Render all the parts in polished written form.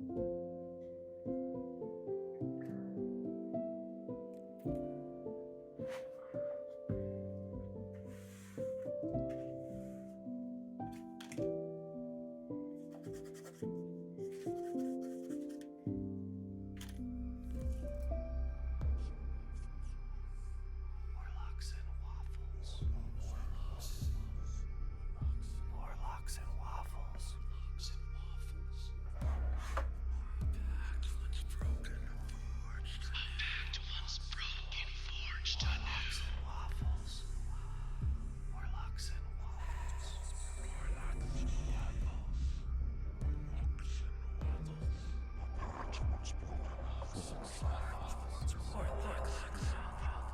Warlocks and waffles. Warlocks and waffles. Pact once broken, forged. A pact once broken, forged. Warlocks and waffles. Warlocks and waffles. Warlocks and waffles. Warlocks and waffles.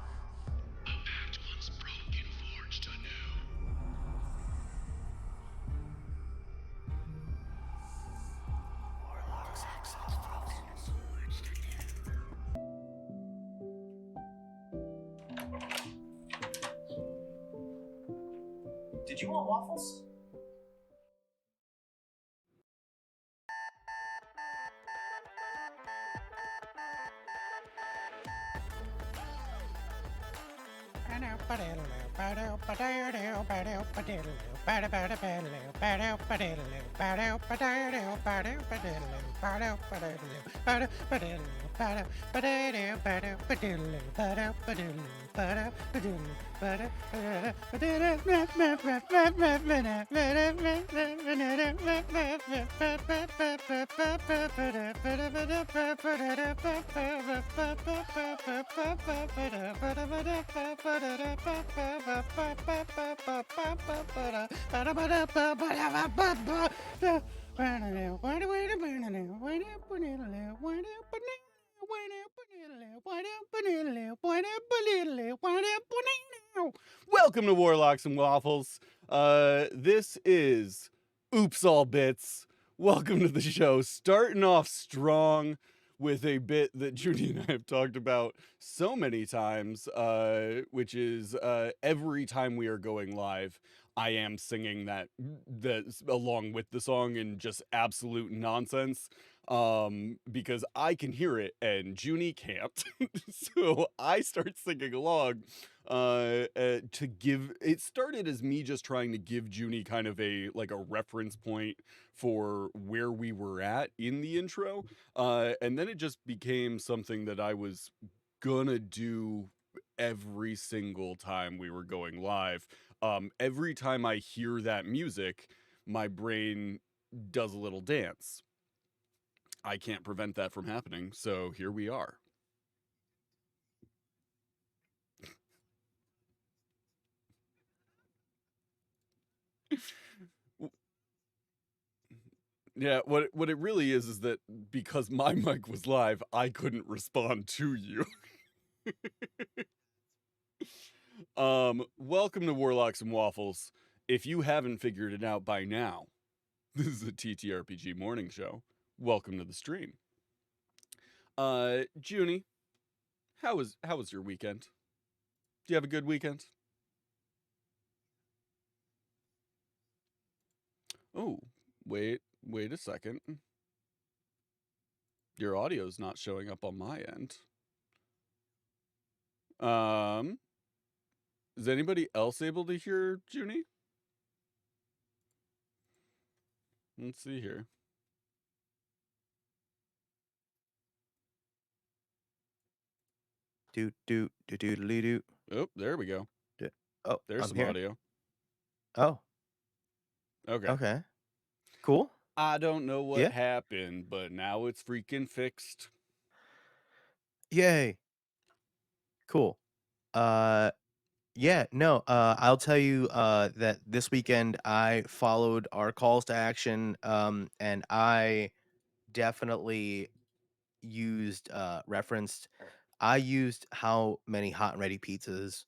A pact once broken, forged anew. Warlocks and waffles. Did you want waffles? Welcome to Warlocks and Waffles. This is Oops All Bits. Welcome to the show. Starting off strong with a bit that Judy and I have talked about so many times, which is every time we are going live, I am singing that along with the song in just absolute nonsense. Because I can hear it and Junie can't. So I start singing along to give it started as me just trying to give Junie kind of a reference point for where we were at in the intro. And then it just became something that I was gonna do every single time we were going live. Every time I hear that music, my brain does a little dance. I can't prevent that from happening, so here we are. Yeah, what it really is that because my mic was live, I couldn't respond to you. Welcome to Warlocks and Waffles. If you haven't figured it out by now, this is a TTRPG morning show. Welcome to the stream. Junie, how was your weekend? Do you have a good weekend? Oh, wait a second. Your audio's not showing up on my end. Is anybody else able to hear Junie? Let's see here. Do do do do do do. Oh, there we go. Oh, There's I'm some here. audio. Oh, Okay. okay. Cool. I don't know what Yeah. happened, but now it's freaking fixed. Yay. Cool. Yeah, no, I'll tell you that this weekend I followed our calls to action, and I definitely referenced I used how many hot and ready pizzas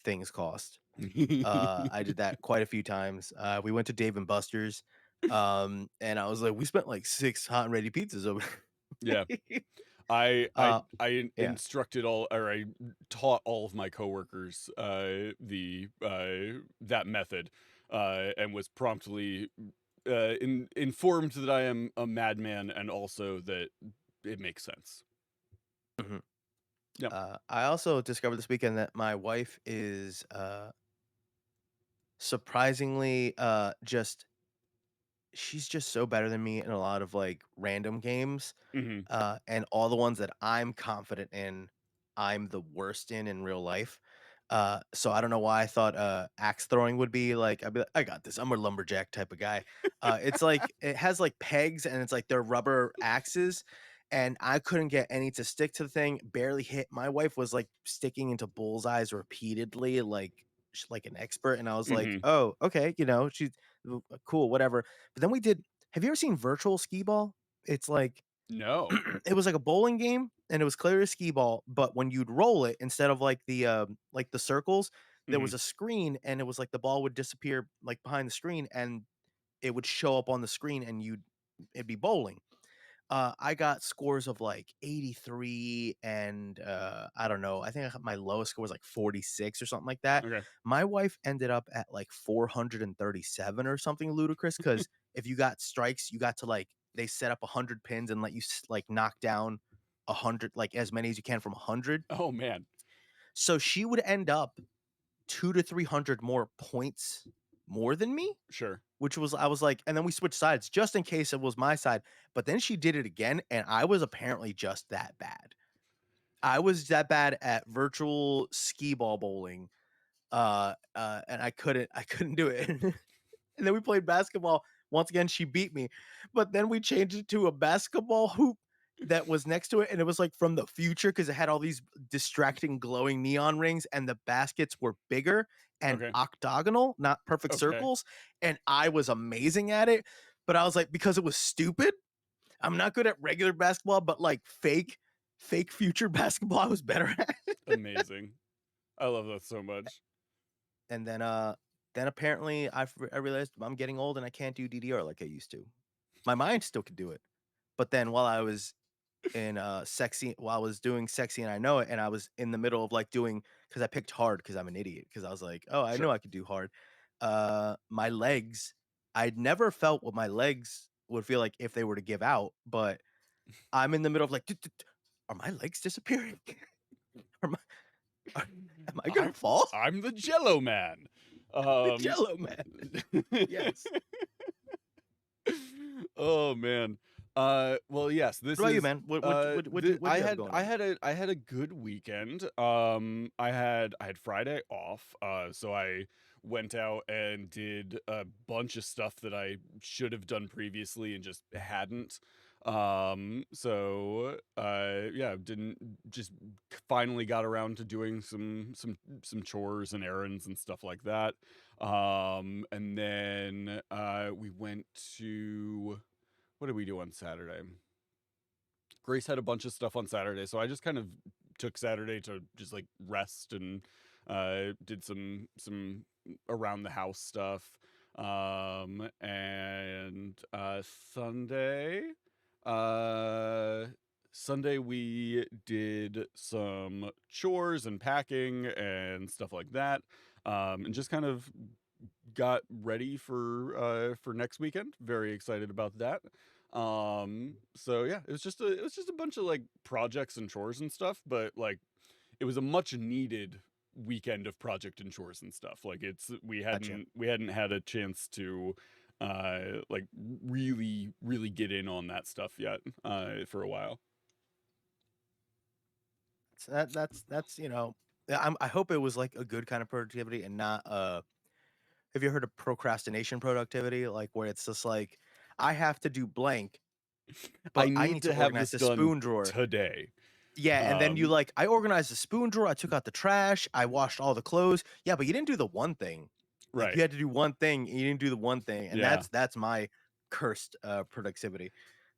things cost. I did that quite a few times. We went to Dave and Buster's, and I was like, we spent like 6 hot and ready pizzas over. Yeah. I Yeah. instructed I taught all of my coworkers that method, and was promptly informed that I am a madman, and also that it makes sense. Mhm. Yep. I also discovered this weekend that my wife is surprisingly just she's just so better than me in a lot of like random games. Hmm. And all the ones that I'm confident in, I'm the worst in real life. So I don't know why I thought axe throwing would be like I'd be like, I got this. I'm a lumberjack type of guy. It's like it has like pegs and it's like they're rubber axes. And I couldn't get any to stick to the thing, barely hit. My wife was like sticking into bullseyes repeatedly, like like an expert. And I was like, Hmm. oh, okay, she's cool, whatever. But then we did. Have you ever seen virtual skee ball? It's like No. it was like a bowling game and it was clear as skee ball, but when you'd roll it instead of like the circles, there Hmm. was a screen and it was like the ball would disappear like behind the screen and it would show up on the screen and it'd be bowling. I got scores of like 83 and I don't know. I think my lowest score was like 46 or something like that. Okay. My wife ended up at like 437 or something ludicrous because if you got strikes, you got to like they set up 100 pins and let you like knock down 100 like as many as you can from 100. Oh man. So she would end up 2 to 300 more points more than me, Sure. which was I was like and then we switched sides just in case it was my side, but then she did it again, and I was apparently just that bad. I was that bad at virtual skee ball bowling, and I couldn't do it. And then we played basketball. Once again, she beat me, but then we changed it to a basketball hoop that was next to it, and it was, like, from the future because it had all these distracting glowing neon rings, and the baskets were bigger and Okay. octagonal, not perfect Okay. circles, and I was amazing at it, but I was like because it was stupid, I'm not good at regular basketball, but, like, fake future basketball, I was better at. Amazing. I love that so much. And then apparently I realized I'm getting old and I can't do DDR like I used to. My mind still could do it. But then while I was in sexy while I was doing sexy and I know it and I was in the middle of like doing because I picked hard because I'm an idiot because I was like, oh, I know Sure. I could do hard. My legs, I'd never felt what my legs would feel like if they were to give out, but I'm in the middle of like, are my legs disappearing? are my, are, am I gonna I'm fall? I'm the Jello Man. The Um. Jello man. Yes. Oh man. Well, yes, What this about you, is man? What'd you have going on? I had a good weekend. I had Friday off. So I went out and did a bunch of stuff that I should have done previously and just hadn't. So yeah, didn't just finally got around to doing some chores and errands and stuff like that. And then we went to what did we do on Saturday? Grace had a bunch of stuff on Saturday, so I just kind of took Saturday to just like rest and did some around the house stuff. And uh Sunday we did some chores and packing and stuff like that. And just kind of got ready for next weekend. Very excited about that. So yeah, it was just a bunch of like projects and chores and stuff, but like it was a much needed weekend of project and chores and stuff. Like it's Gotcha. we hadn't had a chance to like really get in on that stuff yet for a while. So that's yeah, I hope it was like a good kind of productivity and not have you heard of procrastination productivity? Like where it's just like I have to do blank, I but I need need to to have organize this the done spoon drawer. today. Yeah, and then you Um like I organized the spoon drawer, I took out the trash, I washed all the clothes. Yeah, but you didn't do the one thing. Like right. you had to do one thing, and you didn't do the one thing, and Yeah. that's my cursed productivity.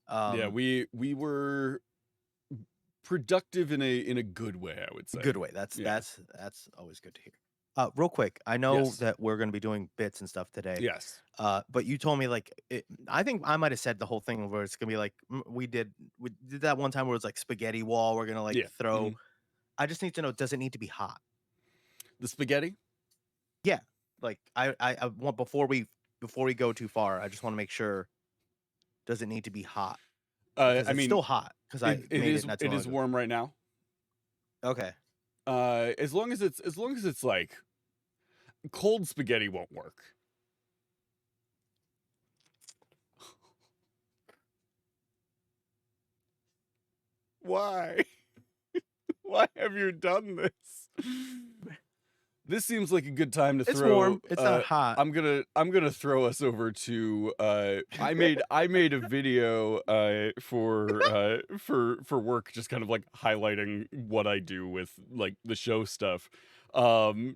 Yeah, Um we were productive in a good way, I would say. Good way. Yeah. That's always good to hear. Real quick, I know Yes. that we're gonna be doing bits and stuff today. Yes. But you told me like I think I might have said the whole thing where it's gonna be like we did that one time where it was like spaghetti wall. We're gonna like Yeah. throw. I just need to know, does it need to be hot? The spaghetti? Yeah. Like I want before we before we go too far, I just want to make sure. Does it need to be hot? I Because it's mean, still hot. Because I it made is it not too it long is ago. warm right now. Okay. As long as it's like cold spaghetti won't work. Why? Why have you done this? This seems like a good time to It's throw. warm. It's not hot. I'm gonna throw us over to. I made a video for work, just kind of like highlighting what I do with like the show stuff.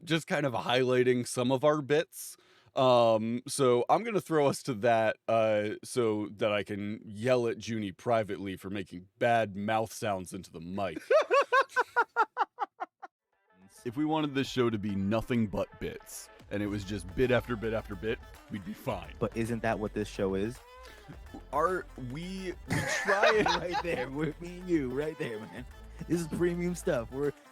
Just kind of highlighting some of our bits. So I'm gonna throw us to that so that I can yell at Junie privately for making bad mouth sounds into the mic. If we wanted this show to be nothing but bits, and it was just bit after bit after bit, we'd be fine. But isn't that what this show is? We try it. Right there, with me and you, right there, man. This is premium stuff.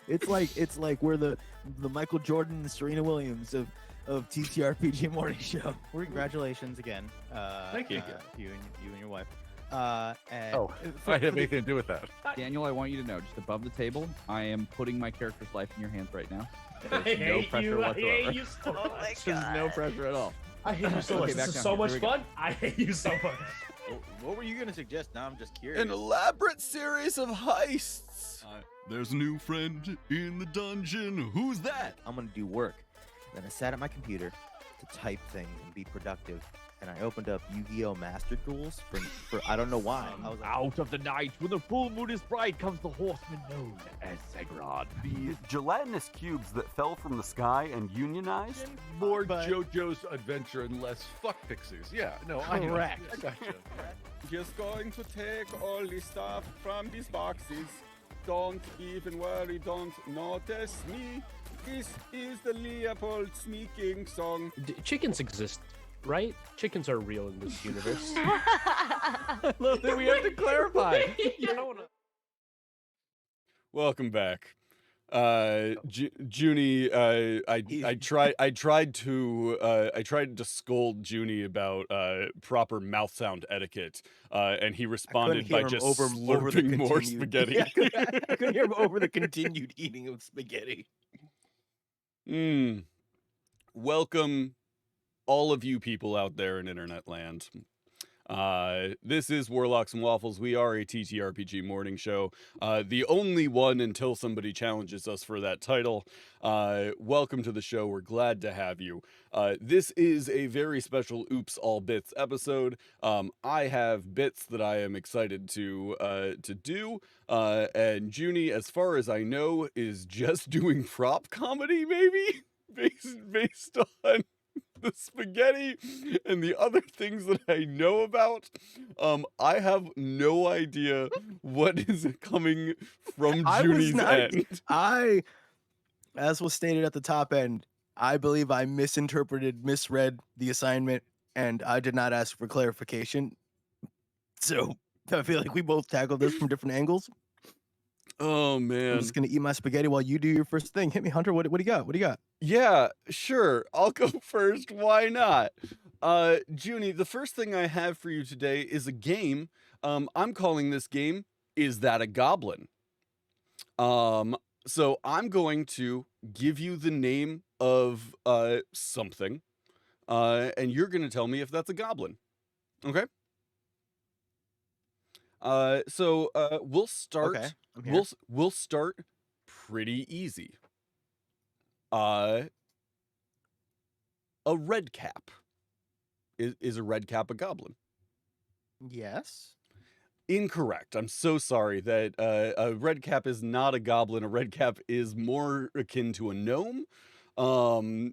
It's like we're the Michael Jordan and Serena Williams of TTRPG morning show. Congratulations again. Thank you. You and your wife. And Oh, I have anything to do with that. Daniel, I want you to know, just above the table, I am putting my character's life in your hands right now. I There's no hate pressure you. I whatsoever. hate you so much. There's no pressure at all. I hate you so much. Okay, back This is down so here. much Here we go. fun. I hate you so much. what were you gonna suggest? Now I'm just curious. An elaborate series of heists. There's a new friend in the dungeon. Who's that? I'm gonna do work. Then I sat at my computer to type things and be productive. And I opened up Yu-Gi-Oh! Master Duels for I don't know why. I was like, Out of the night, when the full moon is bright, comes the horseman known as Segron. The gelatinous cubes that fell from the sky and unionized. More JoJo's Adventure and less fuck pixies. Yeah, no, I know. Correct. I gotcha. Just going to take all the stuff from these boxes. Don't even worry, don't notice me. This is the Leopold sneaking song. Chickens exist, right? Chickens are real in this universe. I love that we have to clarify. You know what? Welcome back. Junie, I tried to scold Junie about proper mouth sound etiquette, and he responded by just slurping more spaghetti. Yeah, I couldn't hear him over the continued eating of spaghetti. Welcome, all of you people out there in internet land. This is Warlocks and Waffles. We are a TTRPG morning show. The only one until somebody challenges us for that title. Welcome to the show. We're glad to have you. This is a very special Oops All Bits episode. I have bits that I am excited to do. And Junie, as far as I know, is just doing prop comedy, maybe? Based on the spaghetti and the other things that I know about. I have no idea what is coming from Junie's end. As was stated at the top end, I believe I misread the assignment, and I did not ask for clarification. So I feel like we both tackled this from different angles. Oh I'm man. just gonna eat my spaghetti while you do your first thing. Hit me, Hunter. What do you got? What do you got? Yeah, sure. I'll go first. Why not? Junie, the first thing I have for you today is a game. I'm calling this game Is That a Goblin? So I'm going to give you the name of something, and you're going to tell me if that's a goblin. Okay? So we'll start. Okay, I'm here. We'll start pretty easy. A red cap. Is a red cap a goblin? Yes. Incorrect. I'm so sorry that a red cap is not a goblin. A red cap is more akin to a gnome.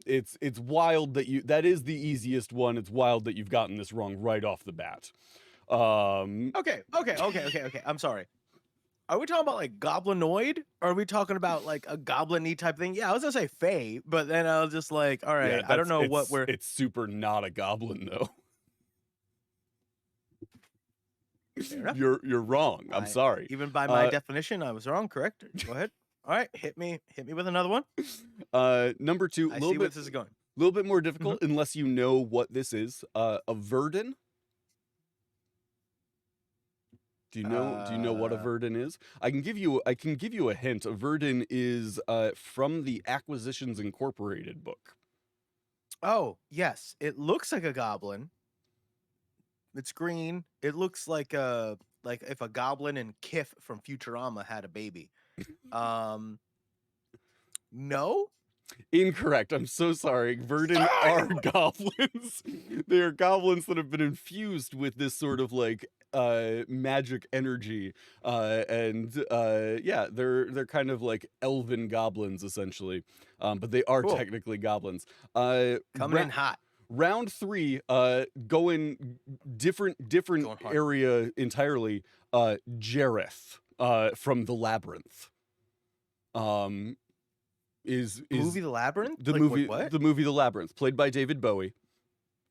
It's wild that is the easiest one. It's wild that you've gotten this wrong right off the bat. Okay. I'm sorry. Are we talking about like goblinoid? Or are we talking about like a goblin-y type thing? Yeah, I was gonna say fae, but then I was just like, all right, yeah, I don't know what it's- we're. It's super not a goblin though. Fair enough. You're wrong. I'm sorry. Even by my definition, I was wrong. Correct. Go ahead. All right, hit me with another one. Number two, I little see where bit this is going. little bit more difficult unless you know what this is. A verdin. Do you know what a verdin is? I can give you a hint. A verdin is from the Acquisitions Incorporated book. Oh, yes. It looks like a goblin. It's green. It looks like if a goblin and Kif from Futurama had a baby. No? Incorrect. I'm so sorry. Verdin are goblins. They are goblins that have been infused with this sort of like magic energy. Yeah, they're kind of like elven goblins essentially. But they are Cool. technically goblins. Coming in hot. Round 3, going different Going hard. area entirely. Jareth from the Labyrinth. Is Movie The Labyrinth? the Like, movie what? the movie The Labyrinth, played by David Bowie.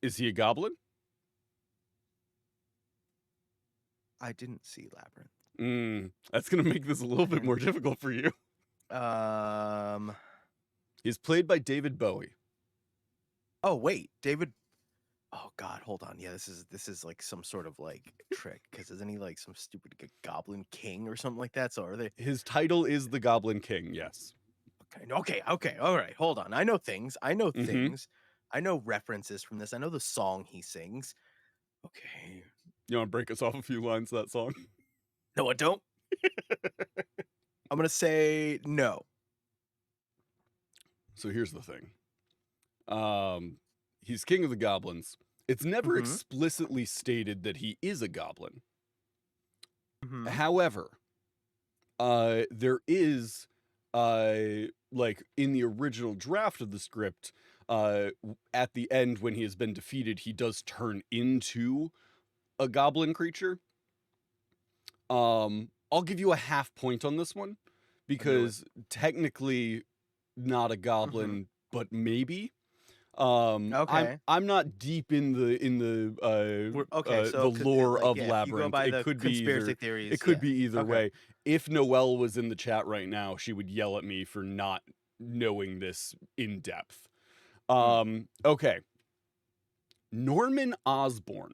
Is he a goblin? I didn't see Labyrinth. That's gonna make this a little bit more difficult for you. He's played by David Bowie. Oh wait, David. Oh God, hold on. Yeah, this is like some sort of like trick because isn't he like some stupid goblin king or something like that? So are they? His title is the Goblin King. Yes. Okay. All right, hold on. I know things. I know Mhm. things. I know references from this. I know the song he sings. Okay. You want to break us off a few lines of that song? No, I don't. I'm gonna say no. So here's the thing. He's king of the goblins. It's never Mhm. explicitly stated that he is a goblin. Mhm. However, there is like in the original draft of the script, at the end when he has been defeated, he does turn into a goblin creature. I'll give you a half point on this one because technically not a goblin, but maybe. Okay. I'm not deep in the So the lore of if you go Labyrinth. by It the could be conspiracy either. theories. It could yeah. be either Okay. way. If Noelle was in the chat right now, she would yell at me for not knowing this in depth. Okay. Norman Osborn.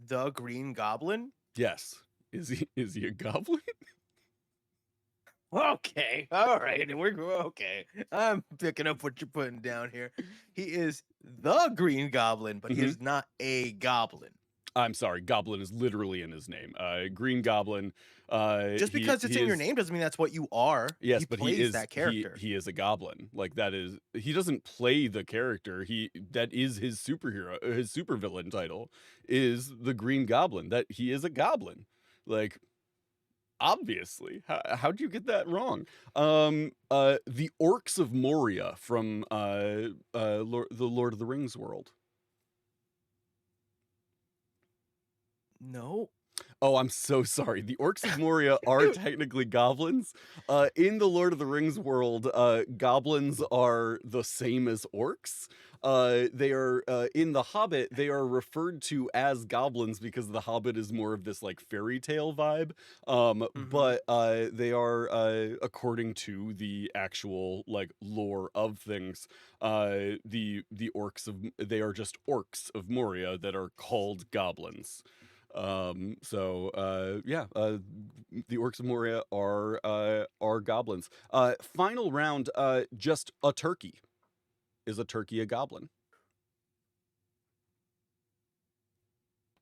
The Green Goblin. Yes. Is he a goblin? Okay. All right. We're okay. I'm picking up what you're putting down here. He is the Green Goblin, but he is not a goblin. I'm sorry, Goblin is literally in his name. Green Goblin. Just because it's in your name doesn't mean that's what you are. Yes, he but plays he is that character. He is a goblin. Like that is he doesn't play the character. That is his superhero. His supervillain title is the Green Goblin. That he is a goblin. Like obviously, how'd you get that wrong? The Orcs of Moria from the Lord of the Rings world. No. Oh, I'm so sorry. The Orcs of Moria are technically goblins. In the Lord of the Rings world, goblins are the same as orcs. They are in The Hobbit, they are referred to as goblins because The Hobbit is more of this like fairy tale vibe. But they are, according to the actual like lore of things, the orcs they are just orcs of Moria that are called goblins. The Orcs of Moria are goblins. Final round, just a turkey. Is a turkey a goblin?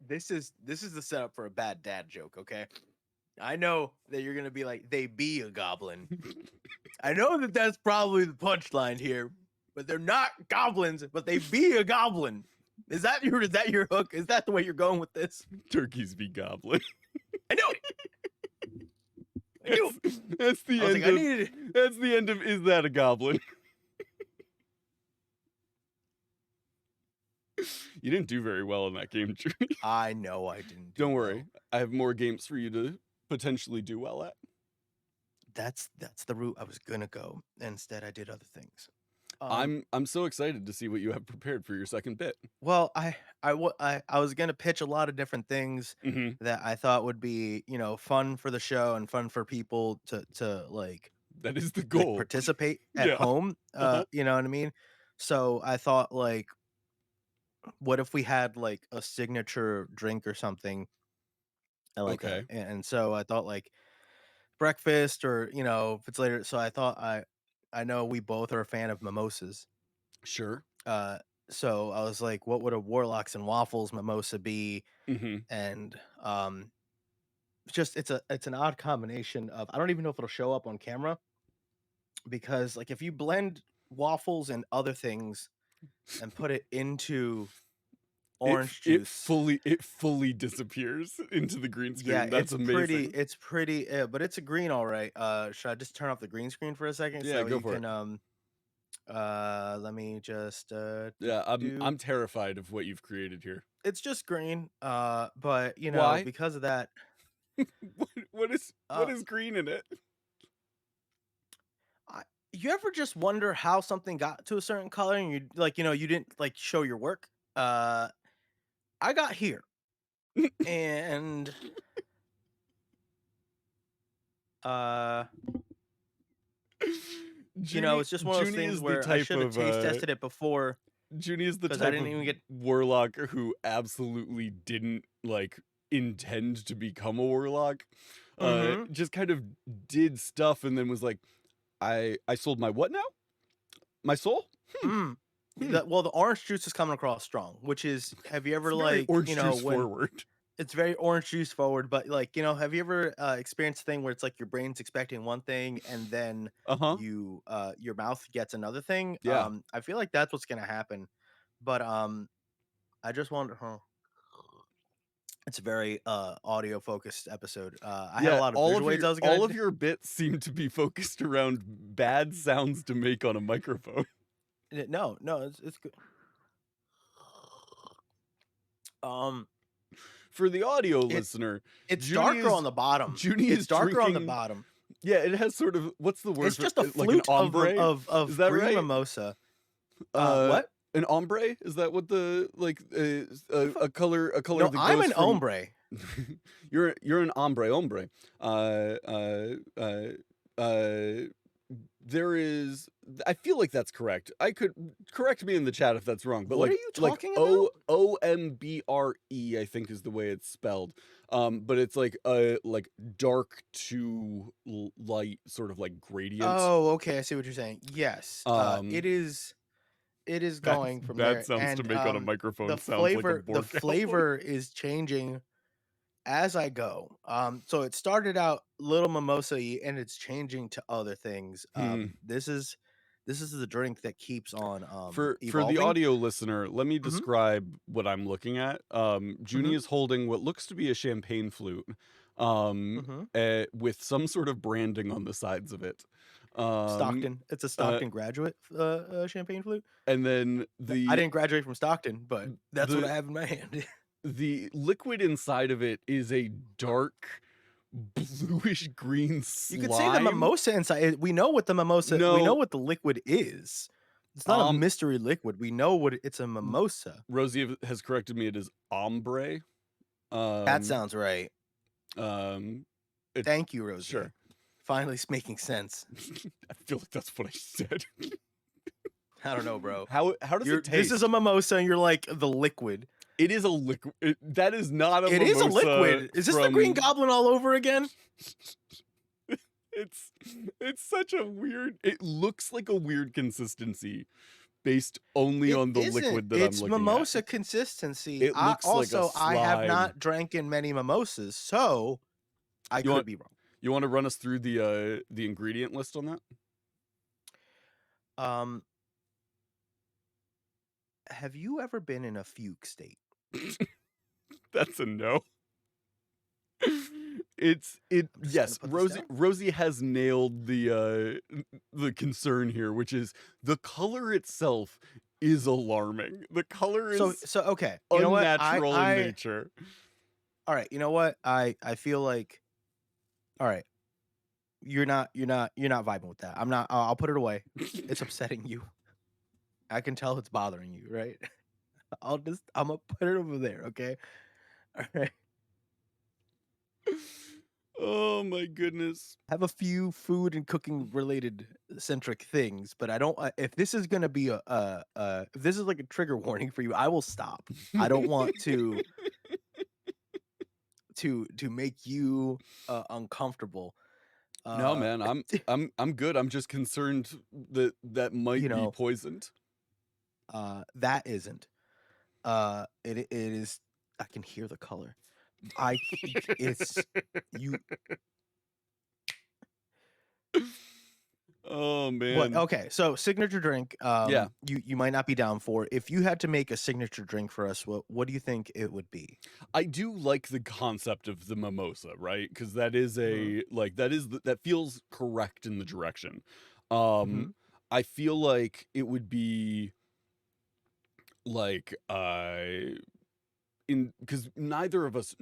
This is the setup for a bad dad joke, okay? I know that you're gonna be like, they be a goblin. I know that that's probably the punchline here, but they're not goblins, but they be a goblin. Is that your hook? Is that the way you're going with this? Turkeys be goblin. I know it. That's the end. That's the end of. Is that a goblin? You didn't do very well in that game, Drew. I know I didn't. Don't worry. I have more games for you to potentially do well at. That's the route I was gonna go. Instead, I did other things. I'm so excited to see what you have prepared for your second bit. Well, I was gonna pitch a lot of different things Mm-hmm. that I thought would be, fun for the show and fun for people to like That is the like, goal. participate at Yeah. home. Uh-huh. You know what I mean? So I thought, like, what if we had like a signature drink or something, and like Okay. and so I thought like breakfast, or if it's later. So I thought I know we both are a fan of mimosas. Sure. Uh, so I was like, what would a Warlocks and Waffles mimosa be? Mm-hmm. And it's an odd combination of, I don't even know if it'll show up on camera, because like if you blend waffles and other things and put it into orange it juice, fully disappears into the green screen. yeah, That's amazing. it's pretty, yeah, but it's a green, all right. Should I just turn off the green screen for a second Yeah, so go you for can it. let me just Yeah, do. I'm terrified of what you've created here. It's just green, but Why? because of that, what uh, is green in it? you ever just wonder how something got to a certain color, and you like, you didn't like show your work? I got here, and uh Junie it's just one of those Junie things is the where I type should have of taste tested it before, Junie is the because I type didn't of even get. warlock who absolutely didn't like intend to become a warlock. Mm-hmm. Just kind of did stuff and then was like, I sold my what now? My soul? Mm. Hmm. Well, the orange juice is coming across strong, which is, have you ever It's very like, orange juice when forward. it's very orange juice forward, but like, have you ever experienced a thing where it's like your brain's expecting one thing, and then Uh-huh. your mouth gets another thing? Yeah. I feel like that's what's gonna happen, but I just wanted, it's a very audio focused episode. I had a Yeah, lot of visual aids I was gonna all of do. your bits seem to be focused around bad sounds to make on a microphone. No, it's good. For the audio It listener, it's Junie darker is on the bottom. Junie It's is darker on the drinking. bottom. Yeah, it has sort of what's the word It's for just a like an flute of ombre? Is that green right? mimosa. Uh, What? an ombre? Is that what the like a color No, that I'm goes an from ombre. you're an ombre. Uh, uh, uh, uh, there is. I feel like that's correct. I could correct me in the chat if that's wrong, but What are like you talking about? OMBRE, I think is the way it's spelled. But it's like a like dark to light sort of like gradient. Oh, okay. I see what you're saying. Yes. Um, It is bad going from bad there, sounds to and make on a microphone sounds like a the board game. flavor is changing as I go. So it started out little mimosa-y, and it's changing to other things. This is the drink that keeps on For the evolving. audio listener, let me Mhm. describe what I'm looking at. Junie Mhm. is holding what looks to be a champagne flute, Mhm. with some sort of branding on the sides of it. Um, Stockton. It's a uh, Stockton graduate champagne flute. and then I didn't graduate from Stockton, but that's what I the have in my hand. the liquid inside of it is a dark bluish green You could say the slime. mimosa inside. We know what the mimosa. We know No, what the liquid is. It's not a um, mystery liquid. We know what it's a mimosa. Rosie has corrected me. It is ombre. That Um, sounds right. um, it, Thank you, Rosie. sure. Finally, it's making sense. I feel like that's what I said. I don't know, bro. How does it taste? This is a mimosa, and you're like the liquid. It is a liquid. That is not a It mimosa. is a liquid. Is this the Green Goblin all over again? It's such a weird. It looks like a weird consistency, based only It on the isn't. liquid that It's I'm looking mimosa at. consistency. It looks like a I have slime. not drank in many mimosas, so I could be wrong. You want to run us through the ingredient list on that? Have you ever been in a fugue state? That's a no. Yes, Rosie has nailed the concern here, which is the color itself is alarming. The color is so okay. You know what? unnatural in nature. All right. You know what? I feel like, all right. You're not vibing with that. I'm not. I'll put it away. It's upsetting you. I can tell it's bothering you, right? I'm gonna put it over there, okay? All right. Oh my goodness. Have a few food and cooking related centric things, but I don't. If this is gonna be if this is like a trigger warning for you, I will stop. I don't want to make you uncomfortable. No, man, I'm good. I'm just concerned that that might You be know, poisoned. that isn't. It is. I can hear the color. It's you. Oh What? man. Okay, so signature drink. Yeah. You might not be down for. If you had to make a signature drink for us, what do you think it would be? I do like the concept of the mimosa, right? Because that is Mhm. a like that feels correct in the direction. Mhm. I feel like it would be like in because neither of us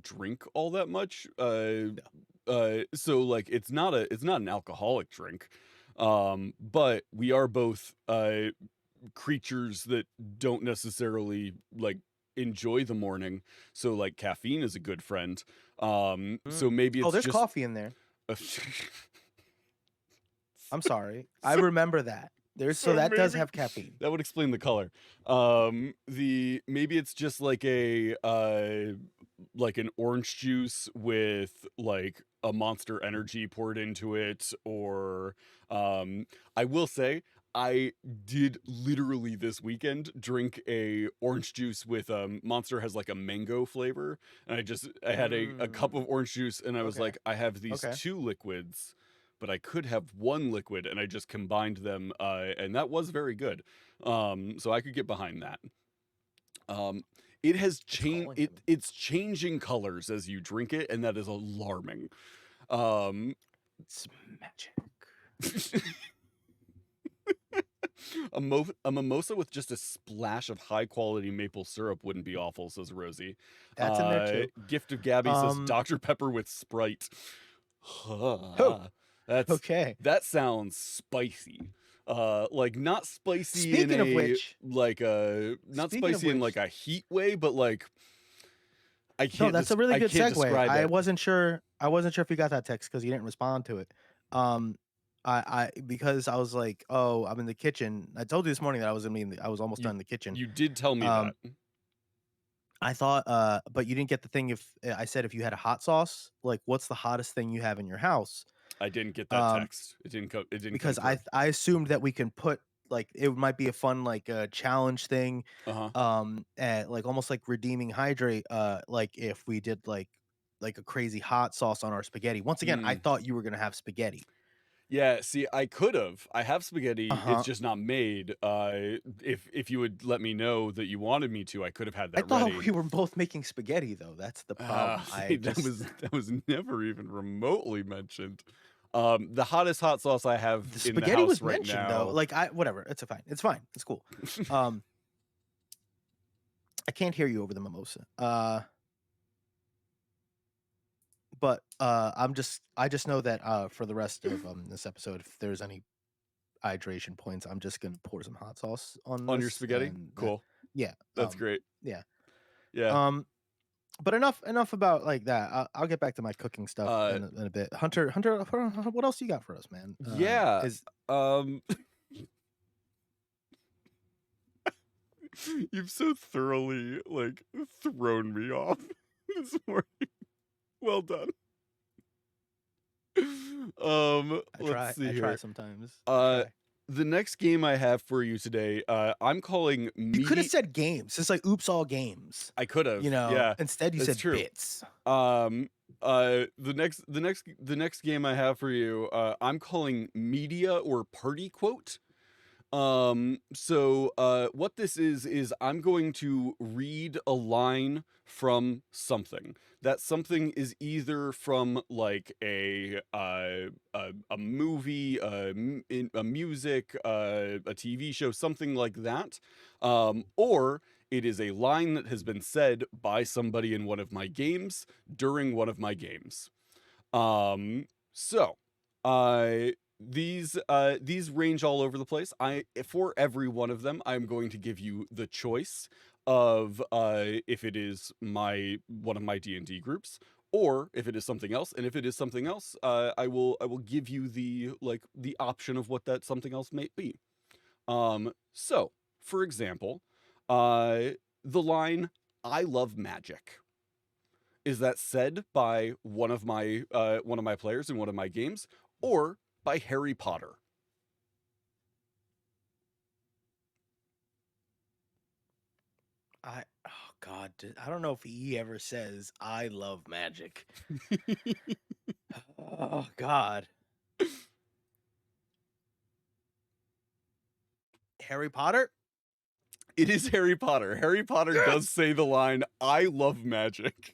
drink all that much. So like it's not an alcoholic drink. But we are both creatures that don't necessarily like enjoy the morning, so like caffeine is a good friend. So maybe Oh, it's there's just coffee in there. I'm sorry. I remember that. So that does maybe have caffeine. that would explain the color. The maybe it's just like an orange juice with like a Monster Energy poured into it, or I will say I did literally this weekend drink a orange juice with Monster has like a mango flavor, and I had a cup of orange juice, and I was Okay. like, I have these Okay. two liquids, but I could have one liquid, and I just combined them, and that was very good. So I could get behind that. It has changed. calling him. It's changing colors as you drink it, and that is alarming. It's magic. A mimosa with just a splash of high quality maple syrup wouldn't be awful, says Rosie. That's in there too. Gift of Gabby says Um, Dr. Pepper with Sprite. Oh, That's okay. that sounds spicy. Like not spicy in Speaking of a which, like a not speaking of spicy in like which, a heat way, but like I no, can't that's a really I good can't segue. describe I it. wasn't sure. I wasn't sure if you got that text because you didn't respond to it. Um, because I was like, oh, I'm in the kitchen. I told you this morning that I was I was almost You done in the kitchen. you did tell me Um, that. I thought, but you didn't get the thing. If I said if you had a hot sauce, like what's the hottest thing you have in your house? I didn't get that Um, text. It didn't come because through. I assumed that we can put like it might be a fun like challenge thing, Uh-huh. like almost like redeeming hydrate. Like if we did like a crazy hot sauce on our spaghetti. Once again, I Mm. thought you were gonna have spaghetti. Yeah, see, I could have. I have spaghetti. It's Uh-huh. just not made. If you would let me know that you wanted me to, I could have had I that thought ready. we were both making spaghetti though. That's the problem. See, that was never even remotely mentioned. The hottest hot sauce I have the in the spaghetti house was right mentioned now. though. Like whatever. It's fine. It's fine. It's cool. I can't hear you over the mimosa. But I just know that for the rest of this episode, if there's any hydration points, I'm just gonna pour some hot sauce on On your this. spaghetti? And Cool. yeah, That's great. yeah. Yeah. But enough about like that. I'll get back to my cooking stuff in a bit. Hunter, what else you got for us, man? Yeah. Is You've so thoroughly like thrown me off this morning. Well done. Let's see I here. try sometimes. The next game I have for you today, I'm calling You could have said games. It's like oops all games. I could have. You know. Yeah. Instead you that's said true. bits. The next game I have for you, I'm calling media or party quote. What this is I'm going to read a line from something. That something is either from like a movie, a music, a TV show, something like that, or it is a line that has been said by somebody in one of my games during one of my games. So, these range all over the place. For every one of them, I'm going to give you the choice of if it is one of my D&D groups, or if it is something else, and if it is something else, I will give you the option of what that something else may be. So for example, the line "I love magic." Is that said by one of my players in one of my games, or by Harry Potter? Oh God, I don't know if he ever says I love magic. Oh God. Harry Potter? It is Harry Potter. Harry Potter does say the line "I love magic."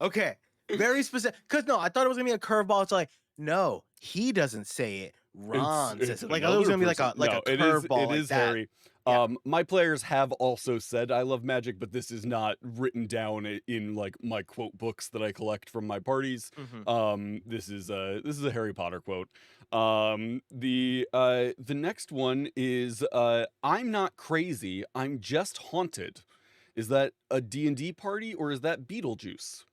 Okay. Very specific. Cause no, I thought it was gonna be a curveball. It's like, no, he doesn't say it. Ron says It's it. Like I thought it was another gonna be like person. a No, curveball. it like is that. Harry. Yeah. My players have also said "I love magic," but this is not written down in like my quote books that I collect from my parties. Mhm. This is a Harry Potter quote. The next one is "I'm not crazy, I'm just haunted." Is that a D&D party, or is that Beetlejuice?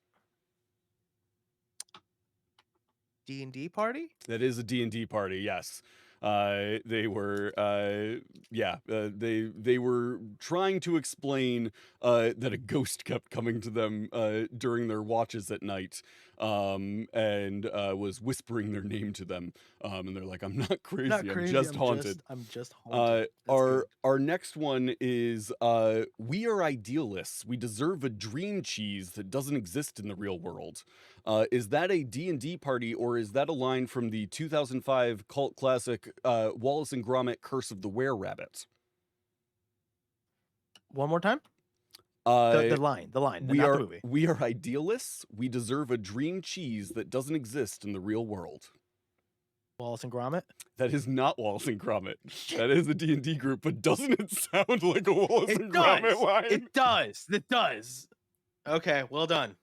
D&D party? That is a D&D party, yes. They were they were trying to explain that a ghost kept coming to them during their watches at night, and was whispering their name to them, and they're like, "I'm not crazy, Not I'm crazy. just haunted." I'm just haunted. That's Our good. our next one is "We are idealists. We deserve a dream cheese that doesn't exist in the real world." Is that a D&D party, or is that a line from the 2005 cult classic Wallace and Gromit: Curse of the Were-Rabbit? One more time? Uh, The line, we not are the movie. we are idealists. We deserve a dream cheese that doesn't exist in the real world. Wallace and Gromit. That is not Wallace and Gromit. That is a D&D group, but doesn't it sound like a Wallace It and does. Gromit line? It does. It does. Okay, well done.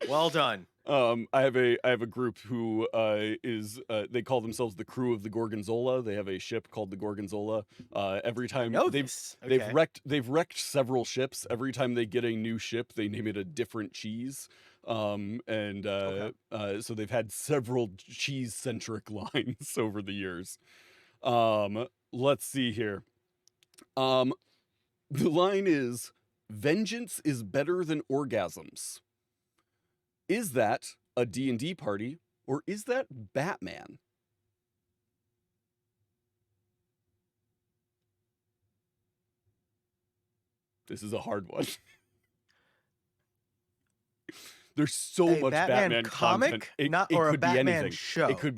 Well done. I have a group who is they call themselves the crew of the Gorgonzola. They have a ship called the Gorgonzola. Every I time know they've this. Okay. they've wrecked several ships. Every time they get a new ship, they name it a different cheese. So they've had several cheese centric lines over the years. Let's see here. The line is, "Vengeance is better than orgasms." Is that a D&D party, or is that Batman? This is a hard one. There's so A much Batman content. comic? Or a could be Batman anything. show? It could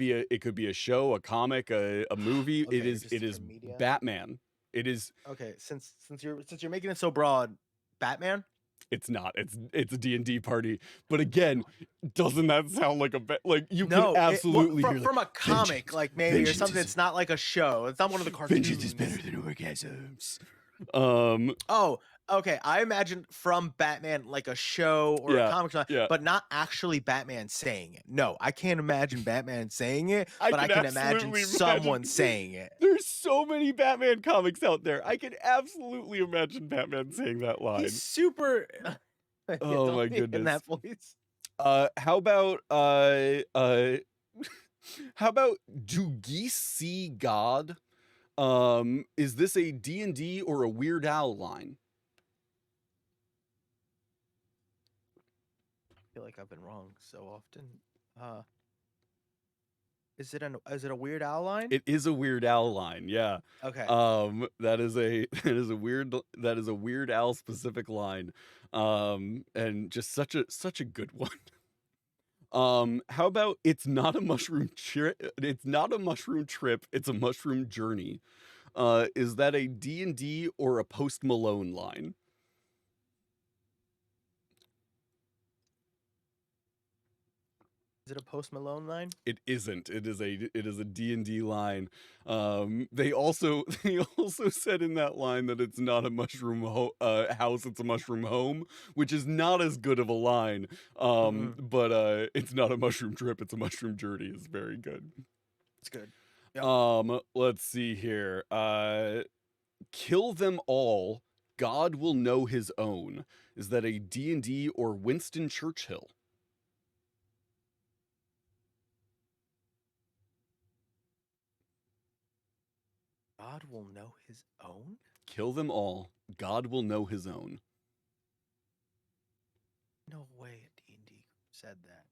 be a show, a comic, a movie. Okay, it is just different media? Batman. It is. Okay, since you're making it so broad, Batman? It's not. It's a D&D party. But again, doesn't that sound like like you No, can absolutely hear from a comic, vengeance- like maybe or vengeance something is- that's not like a show. It's not one of the cartoons. Vengeance is better than orgasms. Oh, okay. I imagine from Batman like a show or Yeah, a comic, yeah. but not actually Batman saying it. No, I can't imagine Batman saying it, I but I can can imagine absolutely someone imagine- saying it. There's so many Batman comics out there. I can absolutely imagine Batman saying that line. He's super. Yeah, Oh don't my be in goodness. that voice. How about how about "Do geese see God"? Is this a D&D or a Weird Al line? I feel like I've been wrong so often. Is it a Weird Al line? It is a Weird Al line, yeah. Okay. That is a Weird Al specific line. And just such a good one. How about "It's not a mushroom trip, it's not a mushroom trip, it's a mushroom journey"? Is that a D&D or a Post Malone line? Is it a Post Malone line? It isn't. It is a D&D line. They also said in that line that it's not a mushroom house, it's a mushroom home, which is not as good of a line. But "It's not a mushroom trip, it's a mushroom journey" is very good. It's good. Yep. Let's see here. "Kill them all, God will know his own." Is that a D&D or Winston Churchill? God will know his own? Kill them all. God will know his own. No way a D&D said that.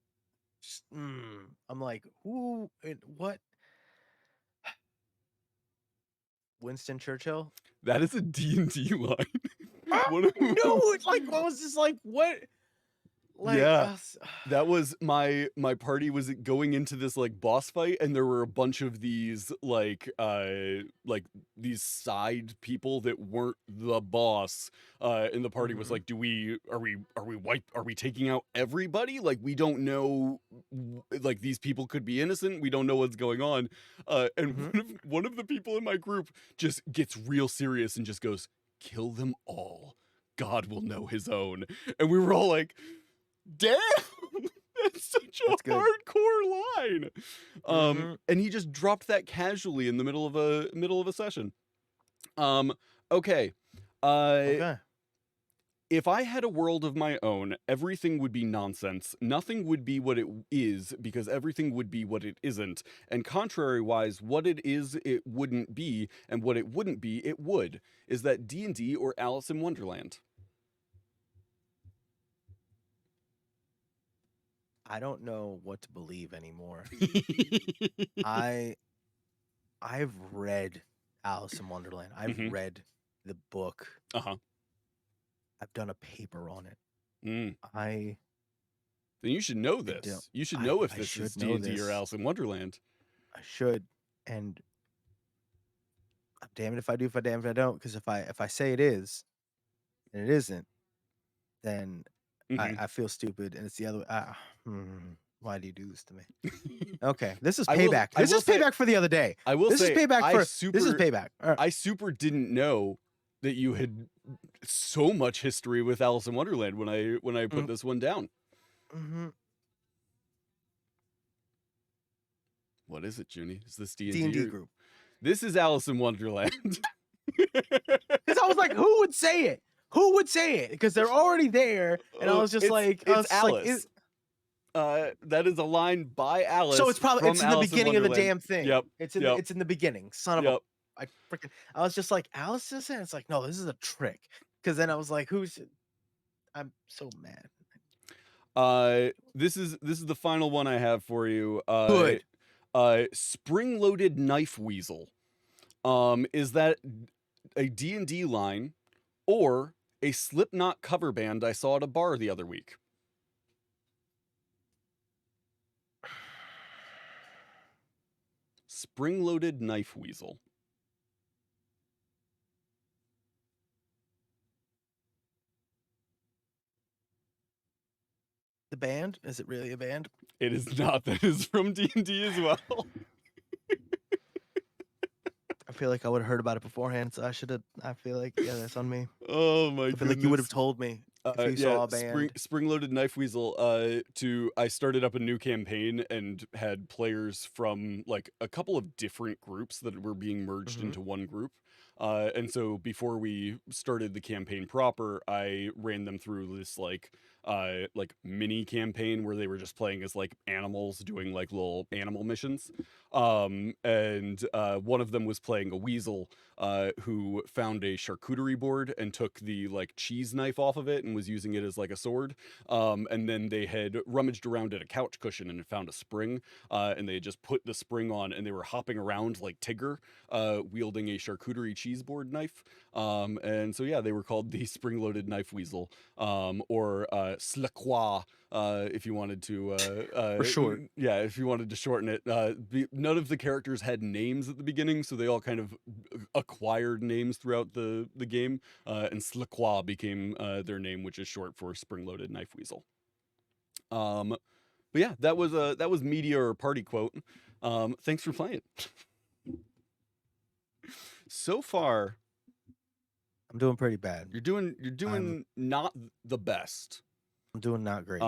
I'm like, who and what? Winston Churchill? That is a D&D line. No, it's like I was just like, what? Like, Yeah. That was my party was going into this like boss fight, and there were a bunch of these like these side people that weren't the boss, and the party was like, are we taking out everybody? Like, we don't know, like, these people could be innocent, we don't know what's going on, and one of the people in my group just gets real serious and just goes, kill them all, God will know his own. And we were all like, damn, that's such a hardcore line. And he just dropped that casually in the middle of a session. Okay. If I had a world of my own, everything would be nonsense. Nothing would be what it is, because everything would be what it isn't. And contrary-wise, what it is, it wouldn't be, and what it wouldn't be, it would. Is that D&D or Alice in Wonderland? I don't know what to believe anymore. I've read Alice in Wonderland. I've read the book. I've done a paper on it. Then I you should know this. You should know if this is D&D or Alice in Wonderland. I should, and I'm damned if I do, if I damned if I don't. Because if I say it is, and it isn't, then I feel stupid, and it's the other. Why do you do this to me? Okay, this is payback. This is payback for the other day. I will say, this is payback for. This is payback. I super didn't know that you had so much history with Alice in Wonderland when I put this one down. What is it, Junie? Is this D&D group? This is Alice in Wonderland. Because I was like, who would say it? Who would say it? Because they're already there, and I was just like, it's Alice. That is a line by Alice. So it's probably in the beginning of the damn thing. Yep. It's in the beginning. Son of a. I was just like, Alice is it? It's like, no, this is a trick. Because then I was like, I'm so mad. This is the final one I have for you. Good. Spring-loaded knife weasel. Is that a D&D line or a Slipknot cover band I saw at a bar the other week? Spring-loaded knife weasel. The band? Is it really a band? It is not. That is from D&D as well. I feel like I would have heard about it beforehand, so I feel like, yeah, that's on me. Oh my I feel like you would have told me if you saw a band. Spring-loaded knife weasel. I started up a new campaign and had players from like a couple of different groups that were being merged into one group. And so before we started the campaign proper, I ran them through this like mini campaign where they were just playing as like animals doing like little animal missions. And one of them was playing a weasel who found a charcuterie board and took the like cheese knife off of it and was using it as like a sword. And then they had rummaged around at a couch cushion and had found a spring, and they had just put the spring on, and they were hopping around like Tigger, wielding a charcuterie cheese board knife. And so yeah, they were called the spring-loaded knife weasel, or Slakwa, if you wanted to for short. Yeah, if you wanted to shorten it. None of the characters had names at the beginning, so they all kind of acquired names throughout the game, and Slakwa became their name, which is short for spring-loaded knife weasel. But yeah, that was media or party quote. Thanks for playing. So far, I'm doing pretty bad. You're doing not the best. I'm doing not great.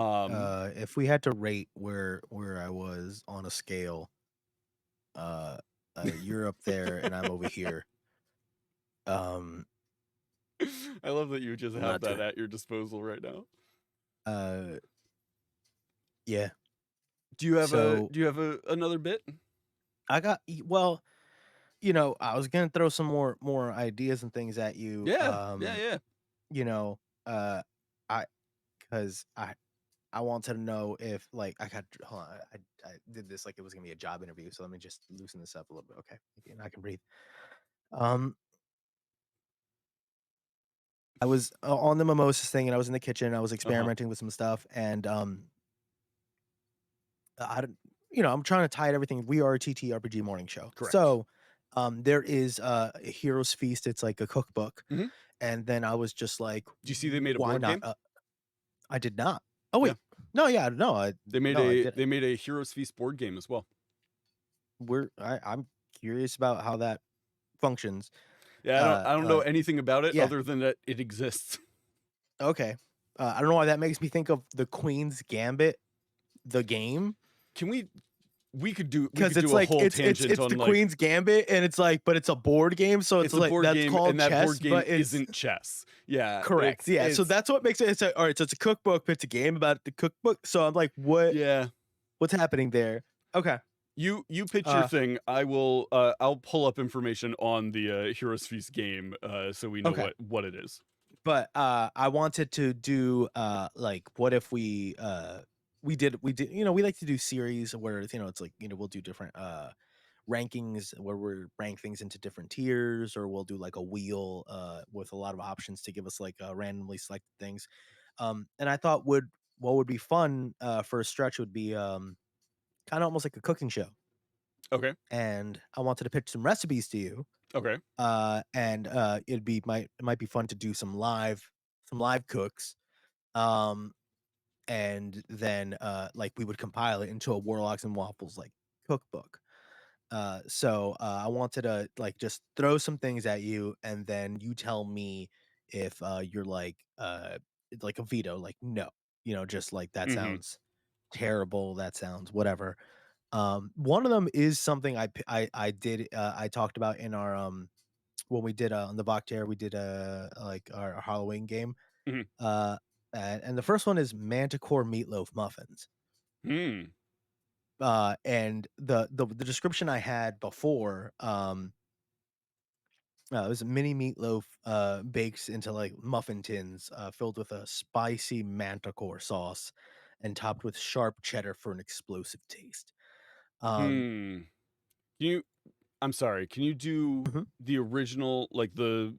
If we had to rate where I was on a scale, you're up there and I'm over here. I love that you just have that at your disposal right now. Yeah. Do you have another bit? I got, well, I was gonna throw some more ideas and things at you. Yeah. You know, I because I wanted to know if like I got hold on, I did this like it was gonna be a job interview, so let me just loosen this up a little bit. Okay, and I can breathe. Um, I was on the mimosas thing, and I was in the kitchen. I was experimenting with some stuff, and I don't, I'm trying to tie everything. We are a TTRPG morning show, Correct. so there is a Heroes Feast. It's like a cookbook, Mhm. and then I was just like, Do you see they made a why board not? game? I did not. Oh Yeah. wait, no, yeah, no, I They made no, I a didn't. Heroes Feast board game as well. I'm curious about how that functions. Yeah, I don't know anything about it yeah. other than that it exists. Okay. I don't know why that makes me think of the Queen's Gambit, the game, Can we could do because it's a like whole it's tangent on the like Queen's Gambit, and it's like, but it's a board game, so it's a like board that's game called and that chess, board game but it's isn't chess. Yeah, correct. Yeah, so it's- that's what makes it. It's all right. So it's a cookbook, but it's a game about the cookbook. So I'm like, what's yeah. happening there? Okay. You pitch your thing. I will. I'll pull up information on the Heroes Feast game, so we know Okay. what it is. But I wanted to do like, what if we did we like to do series where it's like we'll do different rankings where we rank things into different tiers, or we'll do like a wheel with a lot of options to give us like randomly selected things. And I thought what would be fun for a stretch would be kind of almost like a cooking show. Okay. And I wanted to pitch some recipes to you. Okay. And it might be fun to do some live cooks. And then like we would compile it into a Warlocks and Waffles like cookbook. So I wanted to like just throw some things at you, and then you tell me if you're like a veto, like no, just like that Mhm. sounds terrible, that sounds whatever. One of them is something I did I talked about in our when we did on the Bacteria, we did like our Halloween game. Mhm. And the first one is Manticore meatloaf muffins. Hmm. And the description I had before, it was a mini meatloaf baked into like muffin tins, filled with a spicy manticore sauce and topped with sharp cheddar for an explosive taste. Um, Hmm. You. I'm sorry. Can you do Mhm. the original, like the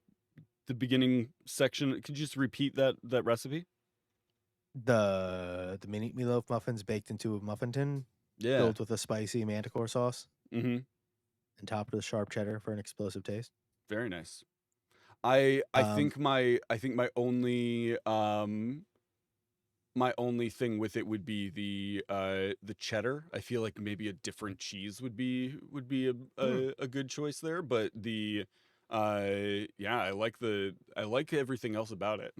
beginning section? Could you just repeat that recipe? The mini meatloaf muffins baked into a muffin tin, Yeah. filled with a spicy manticore sauce Mm-hmm. and topped with sharp cheddar for an explosive taste. Very nice. I Um, think my only thing with it would be the cheddar. I feel like maybe a different cheese would be a good choice there, but yeah, I like everything else about it.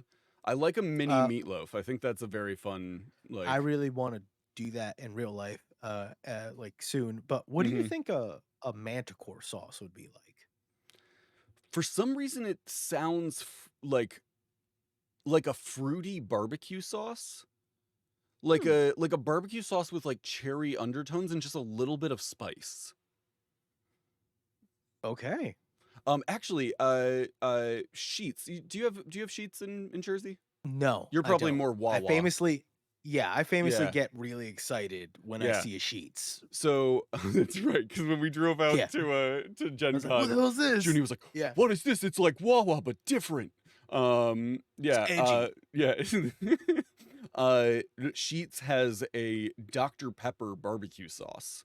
I like a mini uh, meatloaf. I think that's a very fun I like really want to do that in real life, like soon. But what do you Mhm. think a manticore sauce would be like? For some reason it sounds like a fruity barbecue sauce. Like Hmm. a barbecue sauce with like cherry undertones and just a little bit of spice. Okay. Actually, Sheets. Do you have Sheets in Jersey? No, You're I probably don't. more I Wawa. famously, yeah, I famously Yeah. get really excited when I Yeah. see a Sheets. So that's right, because when we drove out Yeah. to I Gen was like, what Con, the hell is this? Junie was like, Yeah. "What is this? It's like Wawa but different." Yeah, edgy. yeah. Sheets has a Dr. Pepper barbecue sauce,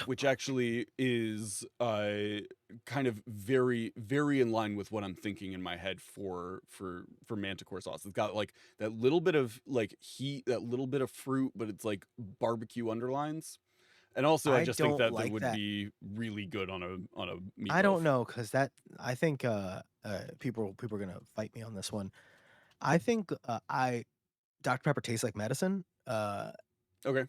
which actually is kind of very very in line with what I'm thinking in my head for manticore sauce. It's got like that little bit of like heat, that little bit of fruit, but it's like barbecue underlines. And also, I I just think don't that like would that. be really good on a meatloaf. I don't know, because that I think people are gonna fight me on this one. I think I Dr Pepper tastes like medicine. Okay.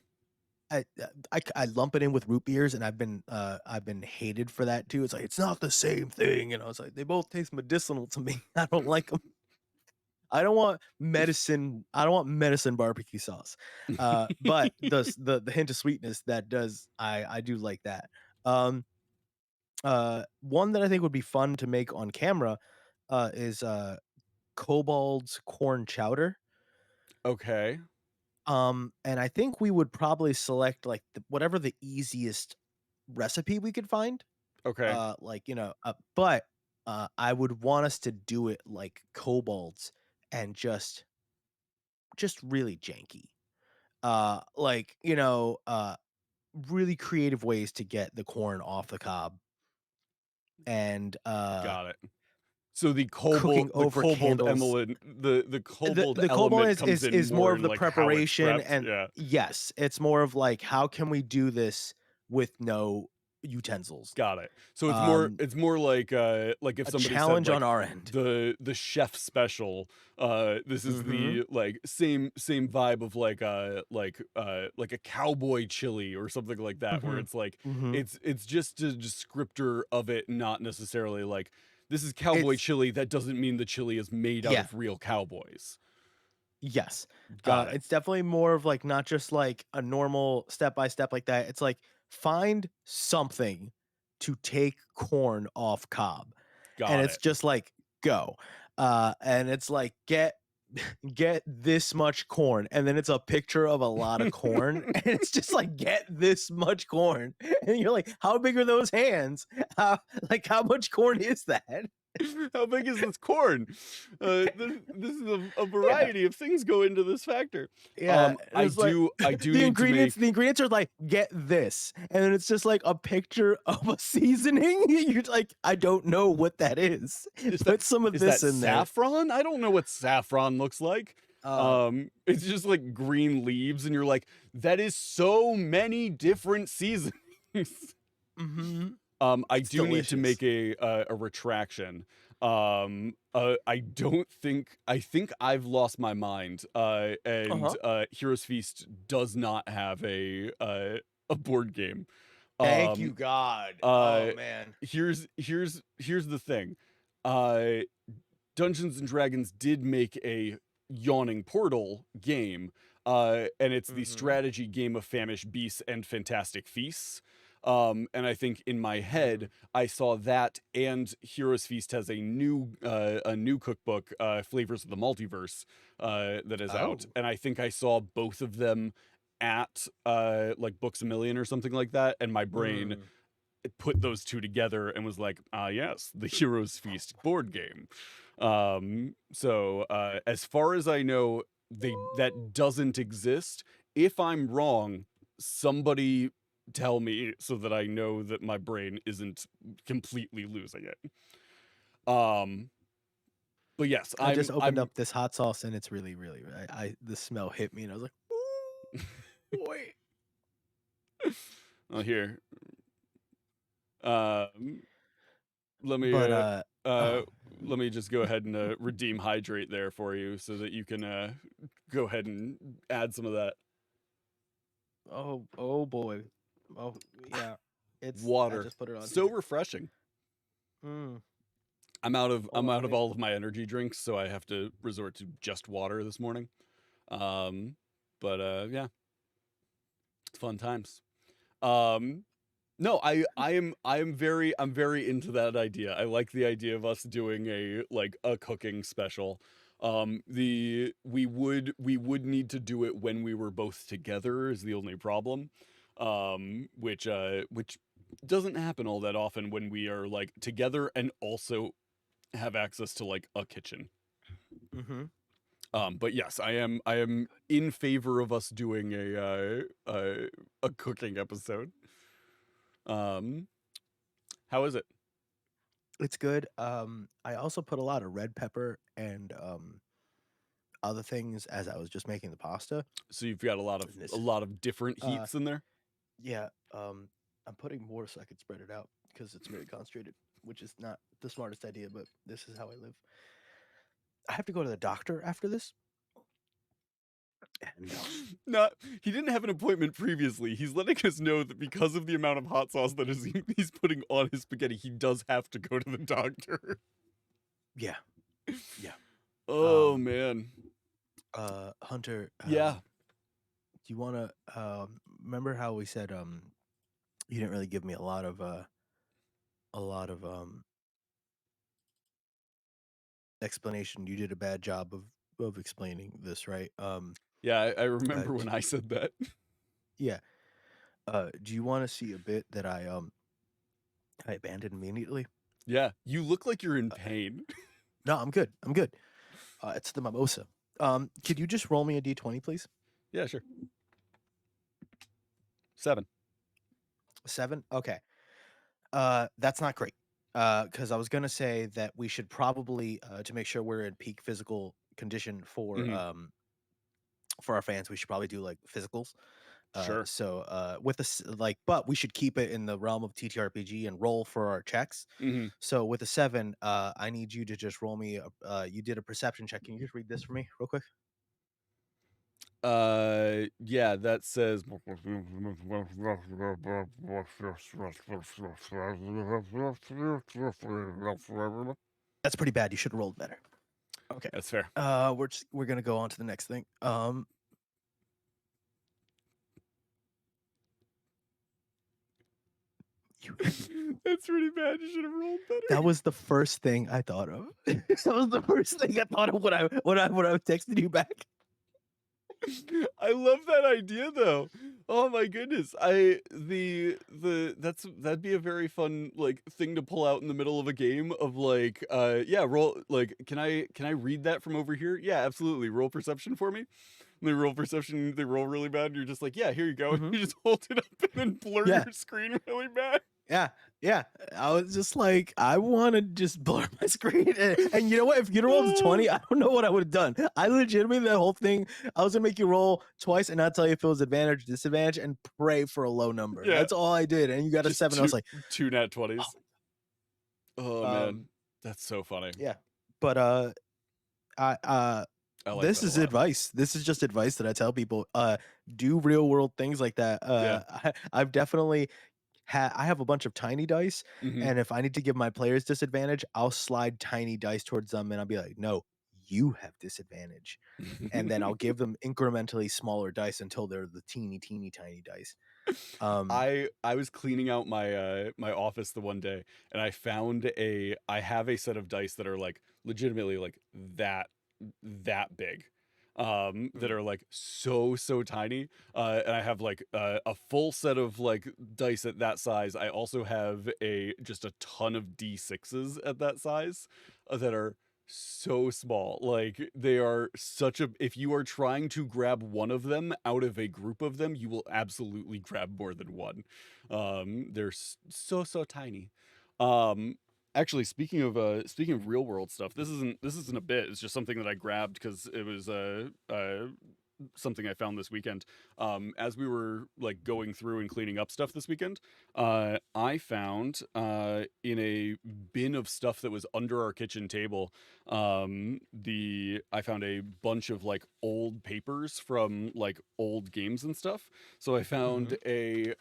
I lump it in with root beers, and I've been hated for that too. It's like it's not the same thing, and I was like, they both taste medicinal to me. I don't like them. I don't want medicine. I don't want medicine barbecue sauce. But the hint of sweetness that does, I do like that. Um, One that I think would be fun to make on camera is Kobold's corn chowder. Okay. And I think we would probably select like whatever the easiest recipe we could find. Okay. But I would want us to do it like kobolds and just really janky. Really creative ways to get the corn off the cob and Got it. So cooking over candles. the kobold The kobold element comes in is more more in of the like how it's preparation, prepped. and Yeah. yes, it's more of like how can we do this with no utensils. Got it. So Um, it's more like if a somebody challenge said on like our end. the chef special, this is Mhm. the like same vibe of like a cowboy chili or something like that, where Mhm. it's like Mhm. it's just a descriptor of it, not necessarily like this is cowboy It's chili. That doesn't mean the chili is made out yeah. of real cowboys. Yes. Got it. It's definitely more of like not just like a normal step by step like that. It's like find something to take corn off cob. And Got it's it. just like go. And it's like get this much corn, and then it's a picture of a lot of corn and it's just like get this much corn and you're like how big are those hands, how much corn is that? How big is this corn? This is a Yeah. variety of things go into this factor. Yeah, and I it's like do the need to make ingredients are like get this, and then it's just like a picture of a seasoning. You're like, I don't know what that is. is Put some of is this that in there. saffron? I don't know what saffron looks like. It's just like green leaves, and you're like, that is so many different seasonings. Mm-hmm. I It's do need to make delicious. a retraction. I don't think I think I've lost my mind. And Uh-huh. Heroes Feast does not have a board game. Thank you, Um, God. uh, Oh man. here's the thing. Uh, Dungeons and Dragons did make a Yawning Portal game, and it's the Mm-hmm. strategy game of Famished Beasts and Fantastic Feasts. And I think in my head, I saw that, and Heroes Feast has a new cookbook, Flavors of the Multiverse, that is Oh. out, and I think I saw both of them at like Books a Million or something like that, and my brain Mm. put those two together and was like, ah, yes, the Heroes Feast board game. So as far as I know, that doesn't exist. If I'm wrong, somebody tell me so that I know that my brain isn't completely losing it. But yes, I just opened I'm up this hot sauce and it's really, really. I the smell hit me and I was like, ooh, boy. oh, here. Um, let me But uh oh, let me just go ahead and redeem hydrate there for you so that you can go ahead and add some of that oh boy. Oh yeah. I water. just put it on So here. refreshing. Mm. I'm out of I all of my energy drinks, so I have to resort to just water this morning. Um, but yeah, fun times. Um, no, I'm very into that idea. I like the idea of us doing a cooking special. We would need to do it when we were both together is the only problem. Which doesn't happen all that often when we are like together and also have access to like a kitchen. Mm-hmm. But yes, I am in favor of us doing a cooking episode. Um, how is it? It's good. I also put a lot of red pepper and other things as I was just making the pasta. So you've got And a this, lot of different uh, heats in there. yeah. I'm putting more so I could spread it out because it's very concentrated, which is not the smartest idea, but this is how I live. I have to go to the doctor after this. And Not he didn't have an appointment previously. He's letting us know that because of the amount of hot sauce that he's putting on his spaghetti, he does have to go to the doctor. yeah, yeah. Oh Um, man. Hunter. Yeah. Do you want to remember how we said you didn't really give me a a lot of explanation. You did a bad job of explaining this, right? Yeah, I remember when d- I said that. yeah. Do you want to see a bit that I abandoned immediately? Yeah, you look like you're in Uh, pain. no, I'm good. I'm good. It's the mimosa. Could you just roll me a d20, please? Yeah, sure. 7. 7. Okay. That's not great. Because I was gonna say that we should probably, to make sure we're in peak physical condition Mhm. for our fans, we should probably do like physicals. Sure. With this, like, but we should keep it in the realm of TTRPG and roll for our checks. Mhm. So with a 7, I need you to just roll me. You did a perception check. Can you just read this for me real quick? Yeah, that says That's pretty bad. You should have rolled better. Okay. that's fair. We're gonna go on to the next thing. You That's pretty bad. You should have rolled better. That was the first thing I thought of. That was the first thing I thought of when I texted you back. I love that idea though. Oh my goodness. That'd be a very fun like thing to pull out in the middle of a game of like yeah, roll like can I read that from over here? Yeah, absolutely. Roll perception for me. And they roll perception, they roll really bad, and you're just like, yeah, here you go. Mhm. You just hold it up and then blur Yeah. your screen really bad. Yeah. I was just like, I want to just blur my screen. And you know what? If you'd rolled a 20, I don't know what I would have done. I legitimately, that whole thing, I was going to make you roll twice and not tell you if it was advantage or disadvantage and pray for a low number. Yeah. That's all I did. And you got a Just 7. I was like, two nat 20s. Oh man, um, that's so funny. yeah. But I like this that a is lot. advice. This is just advice that I tell people. Do real world things like that. I've definitely I have a bunch of tiny dice, Mhm. and if I need to give my players disadvantage, I'll slide tiny dice towards them, and I'll be like, "No, you have disadvantage," and then I'll give them incrementally smaller dice until they're the teeny tiny dice. I was cleaning out my my office the one day and I have a set of dice that are like legitimately like that big. That are like so tiny. And I have like a full set of like dice at that size. I also have just a ton of D6s at that size that are so small. Like they are such a if you are trying to grab one of them out of a group of them, you will absolutely grab more than one. They're so tiny. Um Actually, speaking of real world stuff, this isn't a bit. It's just something that I grabbed because it was something I found this weekend. As we were like going through and cleaning up stuff this weekend, I found in a bin of stuff that was under our kitchen table, I found a bunch of like old papers from like old games and stuff. So I found a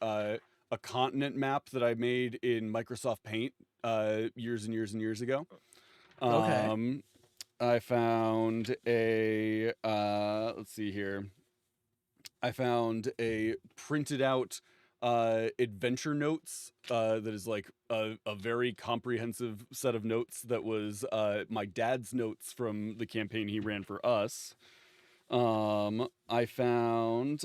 continent map that I made in Microsoft Paint years and years and years ago. Okay. I found a let's see here. I found a printed out adventure notes that is like a very comprehensive set of notes that was my dad's notes from the campaign he ran for us. I found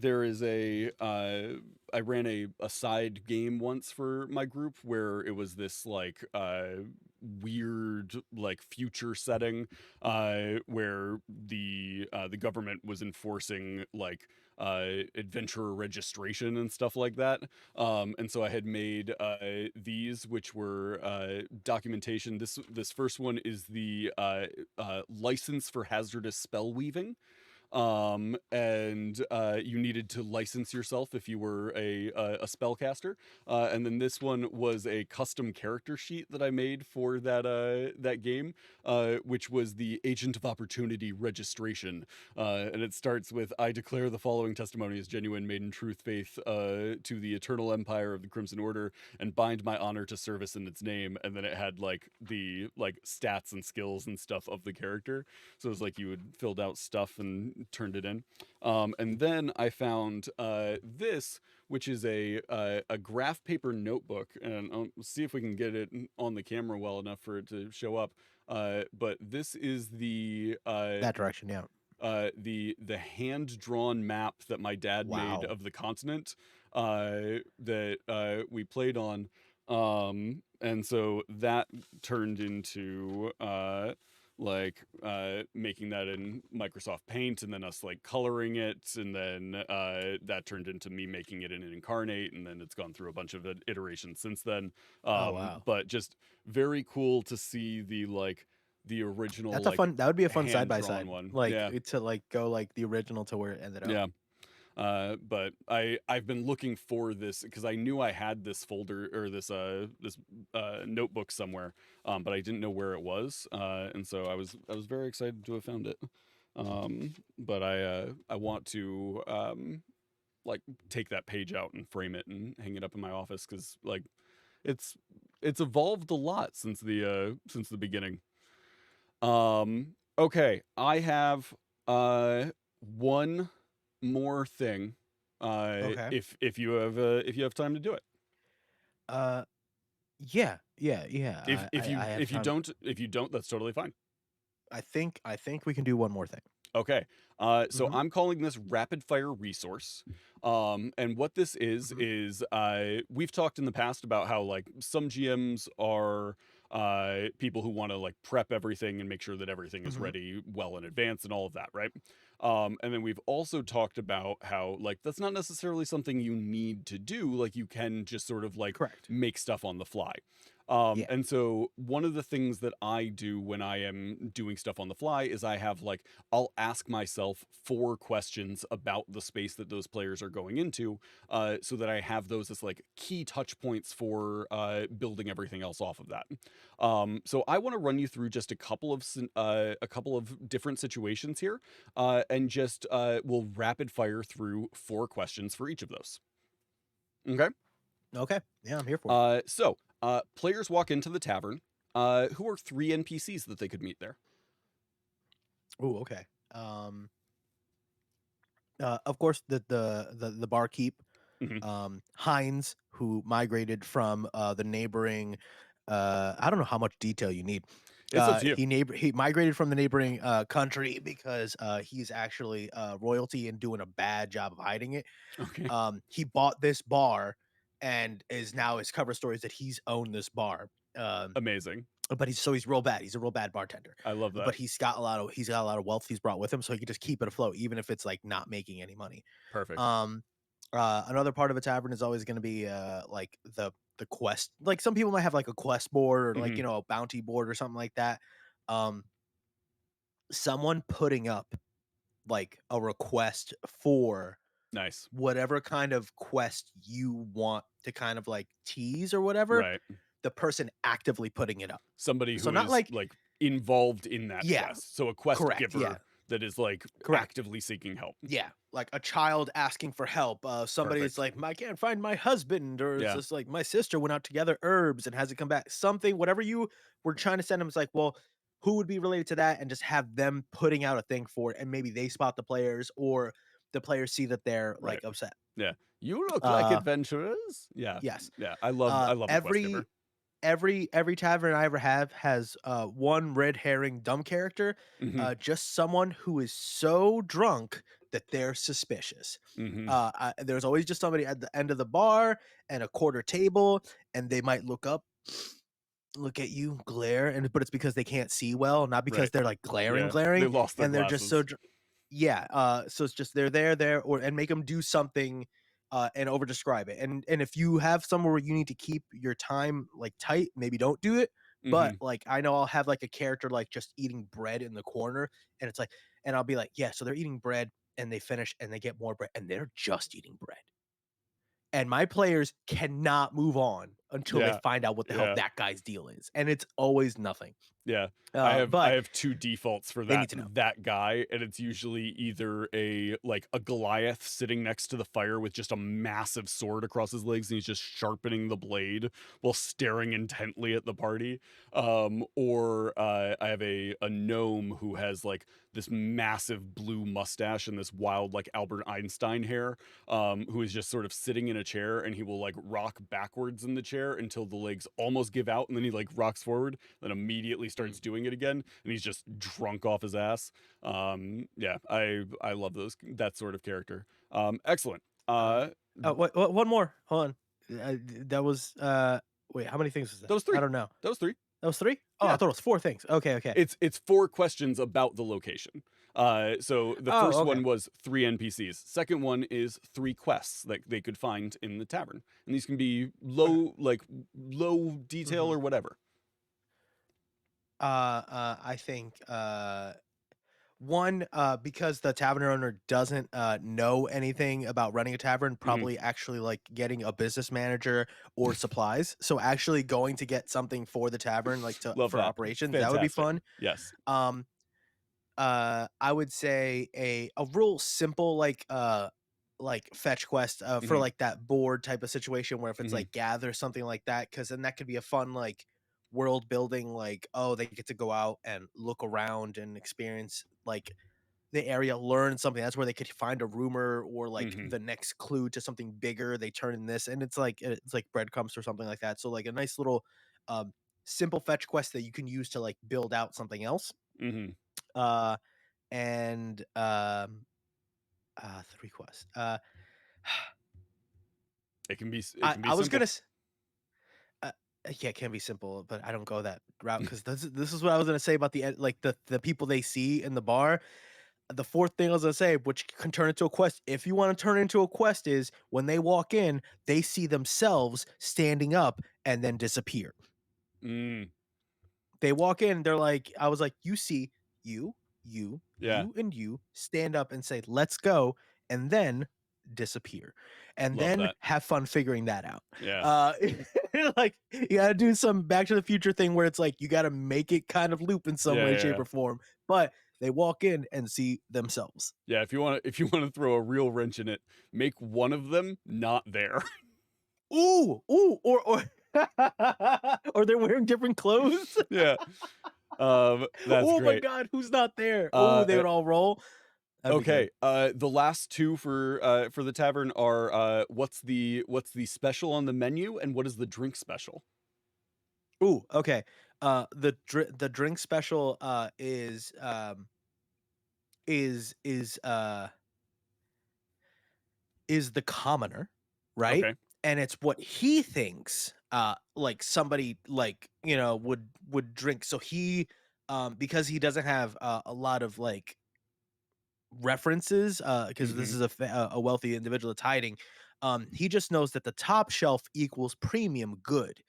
there is I ran a side game once for my group where it was this like weird like future setting where the government was enforcing like adventurer registration and stuff like that. And so I had made these, which were documentation. This first one is the license for hazardous spell weaving. And you needed to license yourself if you were a spellcaster. And then this one was a custom character sheet that I made for that game, which was the Agent of Opportunity registration. And it starts with, "I declare the following testimony as genuine, made in truth, faith to the eternal empire of the Crimson Order, and bind my honor to service in its name." And then it had like the like stats and skills and stuff of the character. So it was like you would filled out stuff and turned it in. And then I found this, which is a graph paper notebook, and I'll see if we can get it on the camera well enough for it to show up. But this is That direction, yeah. the hand drawn map that my dad Wow. made of the continent that we played on, and so that turned into making that in Microsoft Paint, and then us like coloring it, and then that turned into me making it in Incarnate, and then it's gone through a bunch of iterations since then. Oh, wow. But just very cool to see the original. That's a fun. That would be a fun side by hand-drawn side one. like Yeah. to like go like the original to where it ended up. Yeah. But I've been looking for this because I knew I had this folder or this notebook somewhere, but I didn't know where it was, and so I was very excited to have found it. But I want to like take that page out and frame it and hang it up in my office because like it's evolved a lot since the beginning. Okay, I have one more thing. Okay. If you have time to do it. Yeah. If you don't, that's totally fine. I think we can do one more thing. Okay. So I'm calling this rapid fire resource. And what this is we've talked in the past about how like some GMs are people who want to like prep everything and make sure that everything is ready well in advance and all of that, right? And then we've also talked about how like that's not necessarily something you need to do. Like you can just sort of like Correct. make stuff on the fly. Yeah. And so one of the things that I do when I am doing stuff on the fly is I have like, I'll ask myself 4 questions about the space that those players are going into, so that I have those as like key touch points for building everything else off of that. So I want to run you through just a couple of different situations here, and just we'll rapid fire through 4 questions for each of those. Okay. Okay. Yeah, I'm here for it. So players walk into the tavern. Who are 3 NPCs that they could meet there? Oh, okay. Of course, the barkeep, Mhm. Heinz, who migrated from the neighboring. I don't know how much detail you need. It's up to you. He migrated from the neighboring country because he's actually royalty and doing a bad job of hiding it. Okay. He bought this bar and is now his cover story is that he's owned this bar. Amazing. But he's real bad. He's a real bad bartender. I love that. But he's got a lot of wealth he's brought with him, so he can just keep it afloat, even if it's like not making any money. Perfect. Another part of a tavern is always going to be like the quest. Like some people might have like a quest board or like Mhm. a bounty board or something like that. Someone putting up like a request for Nice. whatever kind of quest you want to kind of like tease or whatever. Right. The person actively putting it up. Somebody who So not is like involved in that Yeah. quest. So a quest Correct, giver yeah. that is like Correct. actively seeking help. Yeah, like a child asking for help. Somebody's Perfect. like, I can't find my husband, or it's Yeah. just like my sister went out to gather herbs and hasn't come back. Something, whatever you were trying to send them, it's like, well, who would be related to that, and just have them putting out a thing for it, and maybe they spot the players, or the players see that they're Right. like upset. Yeah. You look like Uh, adventurers. Yeah. Yes. Yeah. I love a quest giver. Every tavern I ever have has one red herring dumb character, Mhm. just someone who is so drunk that they're suspicious. Mhm. There's always just somebody at the end of the bar and a quarter table, and they might look up, look at you, glare, but it's because they can't see well, not because Right. they're like glaring, Yeah. They lost their and they're just so glasses. yeah. So it's just they're there, and make them do something, and over describe it. And if you have somewhere where you need to keep your time like tight, maybe don't do it. But Mhm. like I know I'll have like a character like just eating bread in the corner, and it's like, and I'll be like, yeah, so they're eating bread, and they finish, and they get more bread, and they're just eating bread. And my players cannot move on until they Yeah. find out what the hell Yeah. that guy's deal is, and it's always nothing. Yeah. I But have two defaults for they need that to know. that guy, and it's usually either a Goliath sitting next to the fire with just a massive sword across his legs and he's just sharpening the blade while staring intently at the party. Or I have a gnome who has like this massive blue mustache and this wild like Albert Einstein hair, who is just sort of sitting in a chair, and he will like rock backwards in the chair until the legs almost give out, and then he like rocks forward, then immediately starts doing it again, and he's just drunk off his ass. Yeah, I love that sort of character. Excellent. One more. Hold on. That was wait, how many things was that? Those three. I don't know. Those three. That was 3? Oh, Yeah. I thought it was 4 things. Okay. It's 4 questions about the location. So the first one was 3 NPCs. Second one is 3 quests that they could find in the tavern, and these can be low detail or whatever. I think one, because the tavern owner doesn't know anything about running a tavern, probably actually like getting a business manager or supplies. So actually going to get something for the tavern, like Love for that. operations, that would be Fantastic. fun. Yes. I would say a real simple like fetch quest for Mhm. like that board type of situation where if it's Mhm. like gather something like that, because then that could be a fun like world building, like, oh, they get to go out and look around and experience like the area, learn something. That's where they could find a rumor or like Mhm. the next clue to something bigger. They turn in this, and it's like breadcrumbs or something like that. So like a nice little um simple fetch quest that you can use to like build out something else. Mhm. Uh and 3 quests. It can be I was simple. gonna uh, yeah, it can be simple, but I don't go that route because this is what I was gonna say about like the people they see in the bar. The 4th thing I was gonna say, which can turn into a quest, if you want to turn it into a quest, is when they walk in, they see themselves standing up and then disappear. Mm. They walk in, they're like, I was like, you see you, Yeah. and you stand up and say, let's go, and then disappear. And Love then that. have fun figuring that out. Yeah. Like you gotta do some Back to the Future thing where it's like you gotta make it kind of loop in some way, shape, Yeah. or form. But they walk in and see themselves. Yeah, if you want to throw a real wrench in it, make one of them not there. Ooh, or or they're wearing different clothes. Yeah. That's Oh my great. god, who's not there? Oh, they Uh, would all roll. That'd be good. okay. The last 2 for the tavern are what's the special on the menu and what is the drink special? Ooh, okay. The drink special is is the commoner, right? Okay. And it's what he thinks like somebody like, would drink. So he because he doesn't have a lot of like references because this Mhm. is a wealthy individual that's hiding. He just knows that the top shelf equals premium good,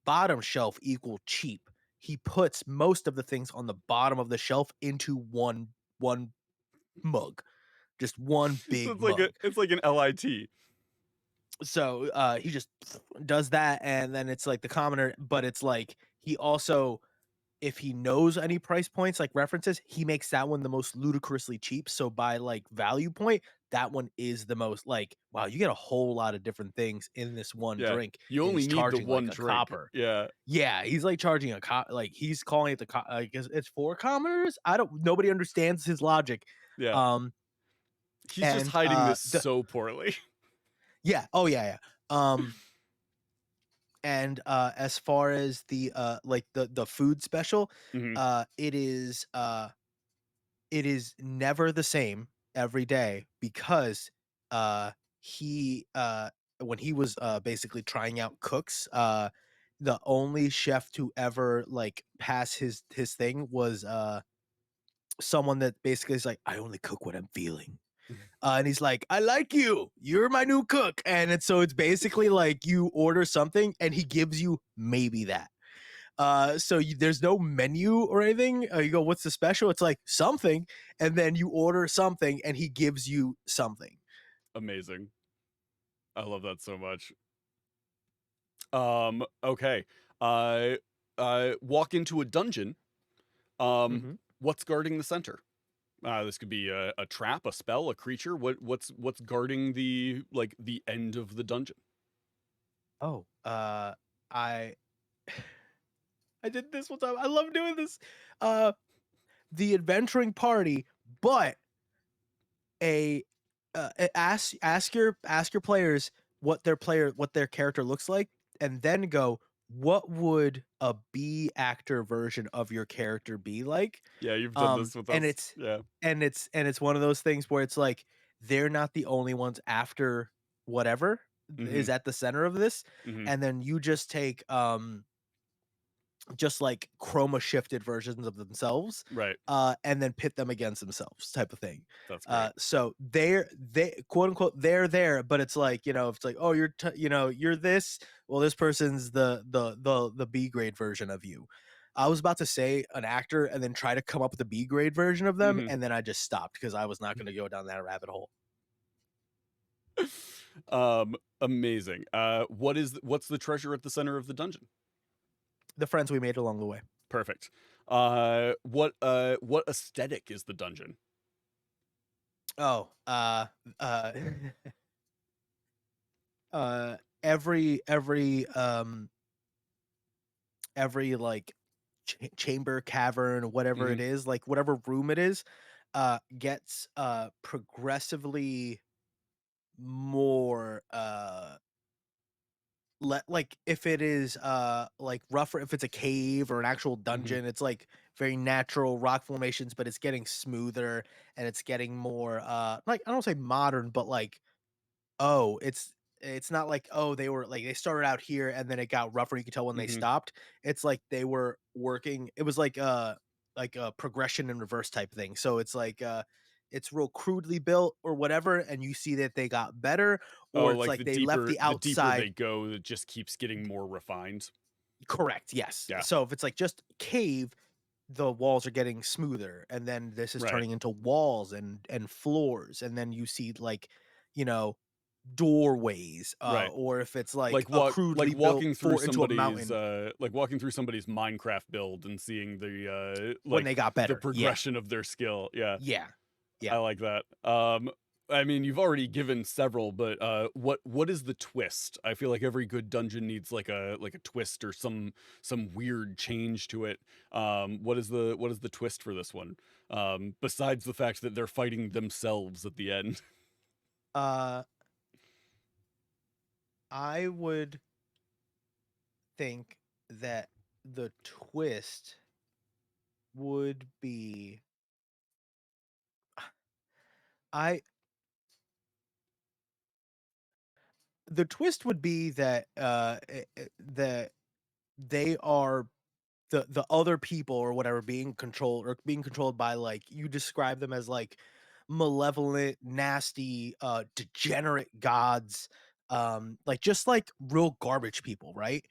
bottom shelf equal cheap. He puts most of the things on the bottom of the shelf into one mug, just one So big mug. it's like an LIT. So he just does that, and then it's like the commoner, but it's like he also, if he knows any price points like references, he makes that one the most ludicrously cheap. So by like value point, that one is the most like, wow, you get a whole lot of different things in this one Yeah. drink, You and only he's need the charging like one a drink. copper. Yeah. Yeah, he's like charging like he's calling it I guess it's 4 commoners. Nobody understands his logic. Yeah. Um He's just and hiding this the so poorly. yeah, oh yeah. And as far as the like the food special, Mhm. it is never the same every day because he when he was basically trying out cooks, the only chef to ever like pass his thing was someone that basically is like, I only cook what I'm feeling. And he's like, I like you. You're my new cook. And it's basically like you order something and he gives you maybe that. So there's no menu or anything. You go, what's the special? It's like something, and then you order something, and he gives you something. Amazing. I love that so much. Okay. Walk into a dungeon Mhm. What's guarding the center? This could be a trap, a spell, a creature. What's guarding the the end of the dungeon? Oh, I I did this one time. I love doing this. Uh, the adventuring party, but a ask your players what their character looks like, and then go, what would a B actor version of your character be like? Yeah, you've done this with And us. Yeah. it's one of those things where it's like they're not the only ones after whatever Mm-hmm. is at the center of this, Mm-hmm. and then you just take just like chroma shifted versions of themselves, Right. and then pit them against themselves type of thing. That's great. So they quote unquote they're there, but it's like, if it's like, oh, you're this, well, this person's the B grade version of you. I was about to say an actor and then try to come up with a B grade version of them, Mhm. and then I just stopped because I was not going to go down that rabbit hole. Amazing. What's the treasure at the center of the dungeon? The friends we made along the way. Perfect. What aesthetic is the dungeon? Oh, uh, every like chamber, cavern, whatever it Mhm. is, like whatever room it is, gets progressively more like if it is like rougher, if it's a cave or an actual Mhm. dungeon, it's like very natural rock formations, but it's getting smoother and it's getting more like, I don't say modern, but like, oh, it's not like, oh, they were like they started out here and then it got rougher, you could tell when they Mhm. stopped. It's like they were working, it was like a progression in reverse type thing. So it's like it's real crudely built or whatever, and you see that they got better, Oh, or it's like like they left the the deeper outside. they go, it just keeps getting more refined. Correct, yes. Yeah. So if it's like just cave, the walls are getting smoother, and then this is Right. turning into walls and floors, and then you see like, you know, doorways, Right. or if it's like a crudely built fort into a mountain like walking through somebody's Minecraft build and seeing the when they got the better. Yeah. progression of their skill. Yeah. Yeah. Yeah. I like that. I mean, you've already given several, but what is the twist? I feel like every good dungeon needs like a twist or some weird change to it. What is the twist for this one? Besides the fact that they're fighting themselves at the end. Uh I would think that the twist would be I the twist would be that that they are the other people or whatever being controlled by, like, you describe them as like malevolent, nasty, degenerate gods, like just like real garbage people, right?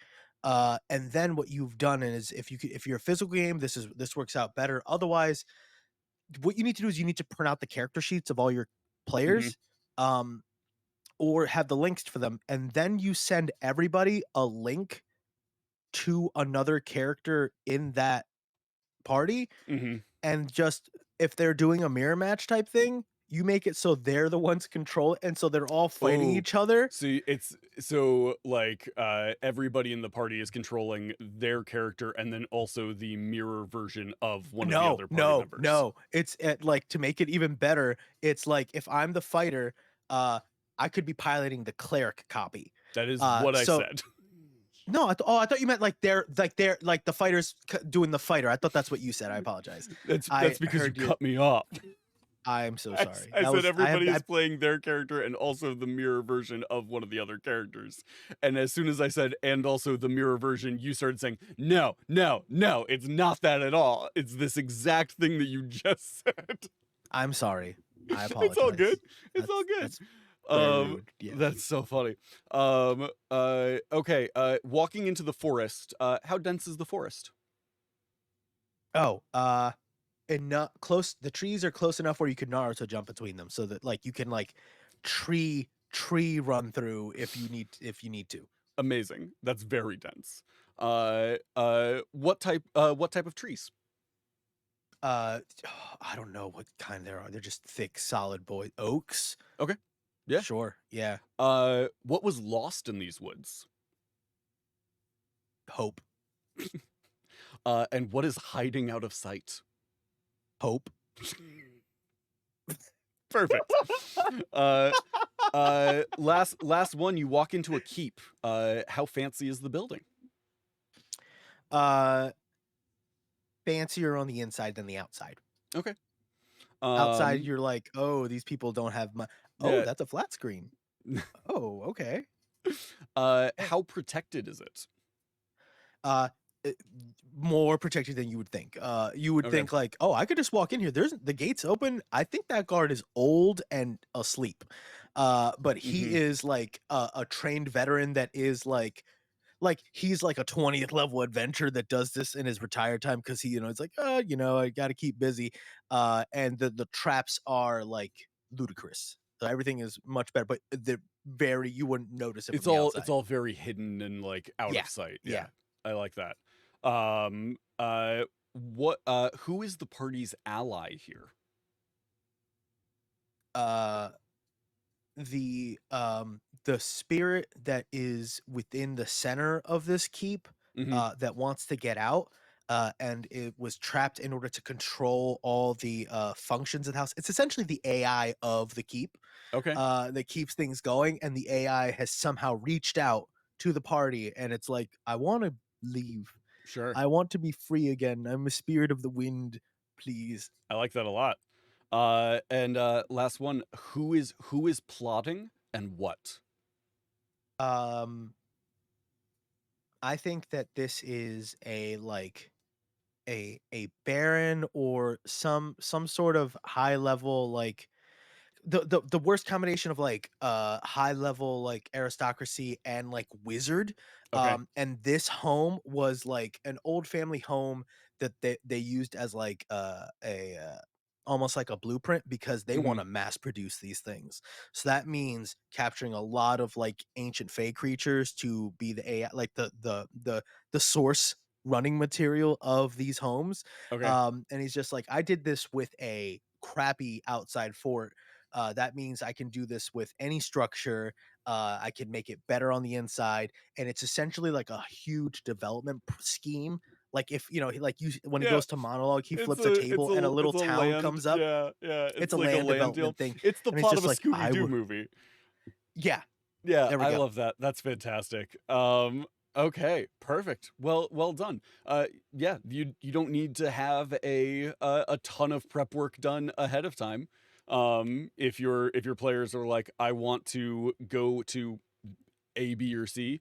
And then what you've done is, if you're a physical game, this works out better. Otherwise, what you need to do is you need to print out the character sheets of all your Hmm. players, um, or have the links for them, and then you send everybody a link to another character in that party, Hmm. and just, if they're doing a mirror match type thing, you make it so they're the ones control, and so they're all fighting Oh, each other. so like everybody in the party is controlling their character and then also the mirror version of one of the No, other party no, members. no. It's like, to make it even better, it's like if I'm the fighter, uh, I could be piloting the cleric copy. That is what I So said. no, I thought you meant like they're like the fighters doing the fighter. I thought that's what you said. I apologize. That's I because you heard you. cut me off. I'm so sorry. I That said was I have everybody is I playing their character and also the mirror version of one of the other characters. And as soon as I said and also the mirror version, you started saying, no, no, no, it's not that at all. It's this exact thing that you just said. I'm sorry. I It's all good. apologize. It's all good. That's very Um rude. Yeah. that's so funny. Okay, walking into the forest, how dense is the forest? Oh, enough close. The trees are close enough where you could Naruto jump between them, so that like you can like tree run through if you need to. Amazing. That's very dense. What type of trees? I don't know what kind there are. They're just thick, solid boy oaks. Okay. Yeah. Sure. Yeah. What was lost in these woods? Hope. And what is hiding out of sight? Hope. Perfect. Last one. You walk into a keep. How fancy is the building? Fancier on the inside than the outside. Okay. Outside, you're like, oh, these people don't have my. Oh, yeah. that's a flat screen. Oh, okay. How protected is it? More protected than you would think. You would Okay. think like, oh, I could just walk in here. There's the gates open. I think that guard is old and asleep. But he Mhm. is like a trained veteran that is like he's like a 20th level adventurer that does this in his retired time because he, it's like, I got to keep busy. And the traps are like ludicrous. So everything is much better, but they're you wouldn't notice it. It's from the all outside. it's all very hidden and like out Yeah, of sight. yeah. I like that. Who is the party's ally here? The spirit that is within the center of this keep Mhm. that wants to get out, and it was trapped in order to control all the functions of the house. It's essentially the AI of the keep Okay. that keeps things going, and the AI has somehow reached out to the party, and it's like, I want to leave. Sure. I want to be free again. I'm a spirit of the wind, please. I like that a lot. And last one, who is plotting and what? I think that this is a baron or some sort of high level like the worst combination of like high level like aristocracy and like wizard. Okay. And this home was like an old family home that they used as like a almost like a blueprint because they want to mass produce these things. So that means capturing a lot of like ancient fey creatures to be the AI, like the source running material of these homes. Okay. And he's just like, I did this with a crappy outside fort. That means I can do this with any structure. I can make it better on the inside, and it's essentially like a huge development scheme. Like if like when he Yeah. goes to monologue, he flips a table and a little town land. comes up. Yeah. It's a like land deal. development thing. It's the And it's plot just of a like, I Scooby-Doo would- movie. Yeah, Yeah, There we I go. love that. That's fantastic. Okay, perfect. Well done. Yeah, you don't need to have a ton of prep work done ahead of time. If your players are like, I want to go to A, B, or C,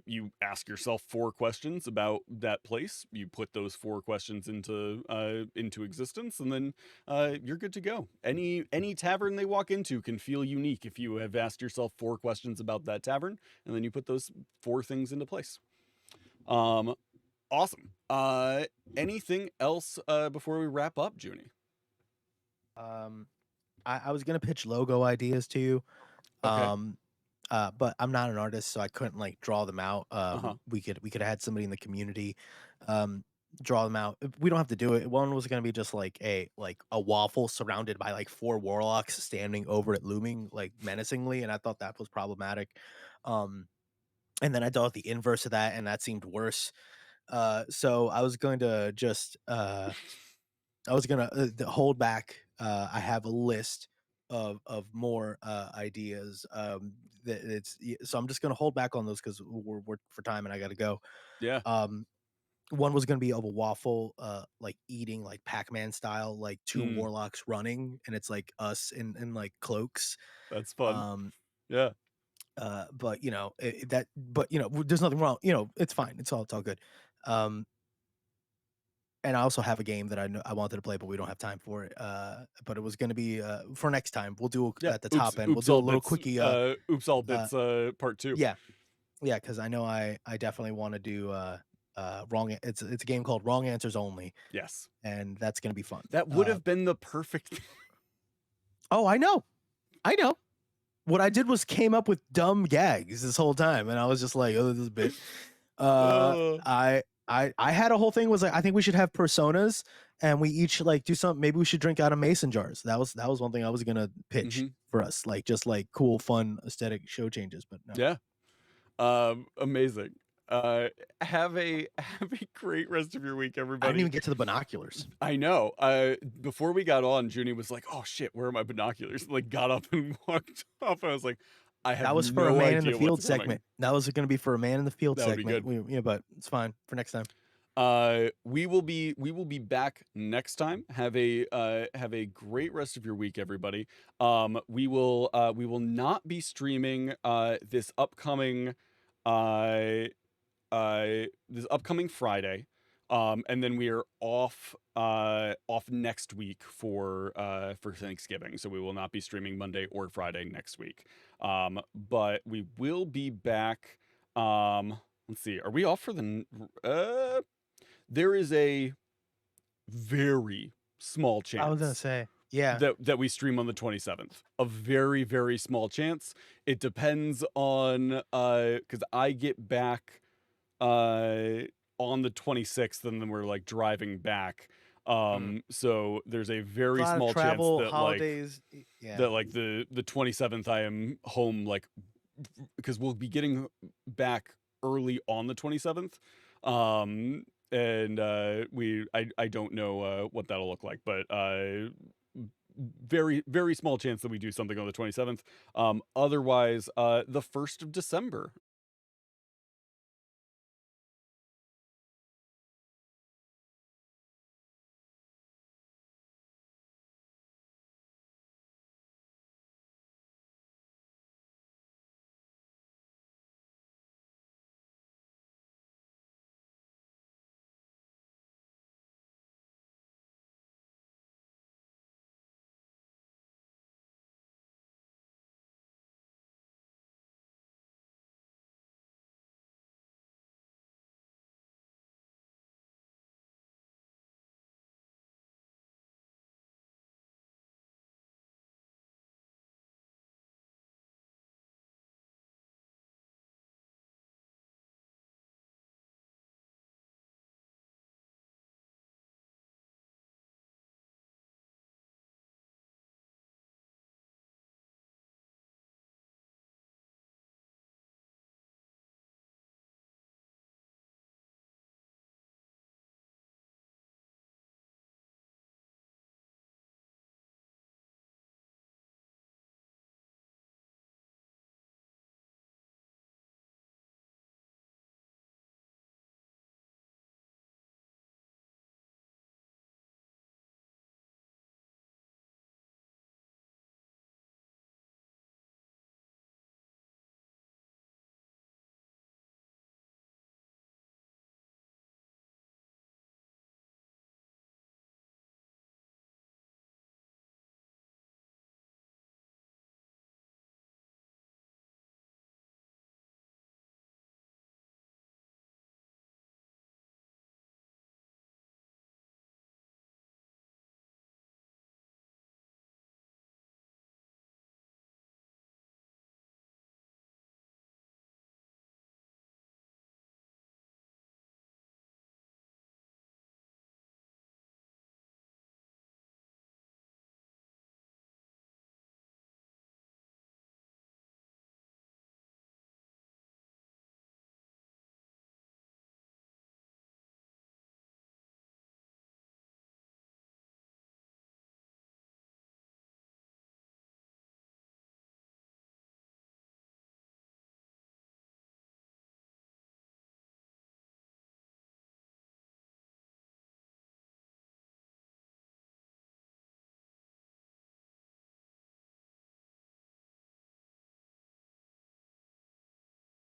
you ask yourself 4 questions about that place. You put those 4 questions into existence, and then you're good to go. Any tavern they walk into can feel unique if you have asked yourself 4 questions about that tavern, and then you put those 4 things into place. Awesome. Anything else before we wrap up, Junie? I was gonna pitch logo ideas to you. Okay. But I'm not an artist, so I couldn't like draw them out. We could have had somebody in the community draw them out. We don't have to do it. One was gonna be just like a waffle surrounded by like 4 warlocks standing over it, looming like menacingly, and I thought that was problematic. And then I thought the inverse of that, and that seemed worse. So I was going to just hold back. I have a list of more ideas. So I'm just gonna hold back on those because we're for time and I gotta go. Yeah. One was gonna be of a waffle, like eating like Pac-Man style, like 2 Mm. warlocks running, and it's like us in like cloaks. That's fun. Um, Yeah. but there's nothing wrong. It's fine. It's all good. And I also have a game that I wanted to play, but we don't have time for it. But it was going to be for next time. We'll do Yeah. at the top end. We'll do a little Bits, quickie. Oops All Bits part 2. Yeah, because I know I definitely want to do wrong. It's a game called Wrong Answers Only, Yes. and that's going to be fun. That would have been the perfect. Oh, I know. What I did was came up with dumb gags this whole time, and I was just like, oh, this is a bit. I had a whole thing was like, I think we should have personas and we each like do something. Maybe we should drink out of mason jars. That was one thing I was gonna pitch for us, like just like cool, fun, aesthetic show changes. But no. Yeah. Amazing. Have a great rest of your week, I everybody. didn't even get to the binoculars. I know. Before we got on, Junie was like, "Oh shit, where are my binoculars?" Like, got up and walked off. I was like, "I have That was for no a man in idea the field what's coming." segment. That was going to be for a man in the field That would be segment. good. Yeah, but it's fine for next time. We will be back next time. Have a great rest of your week, everybody. We will not be streaming this upcoming Friday. And then we are off next week for Thanksgiving. So we will not be streaming Monday or Friday next week. But we will be back. Let's see. Are we off for the there is a very small chance I was going to say, yeah. that we stream on the 27th. A very, very small chance. It depends on because I get back on the 26th and then we're like driving back. So there's a very A lot of small travel, chance that holidays. that like the 27th I am home, like because we'll be getting back early on the 27th. And I don't know what that'll look like, but very, very small chance that we do something on the 27th. Otherwise, the 1st of December,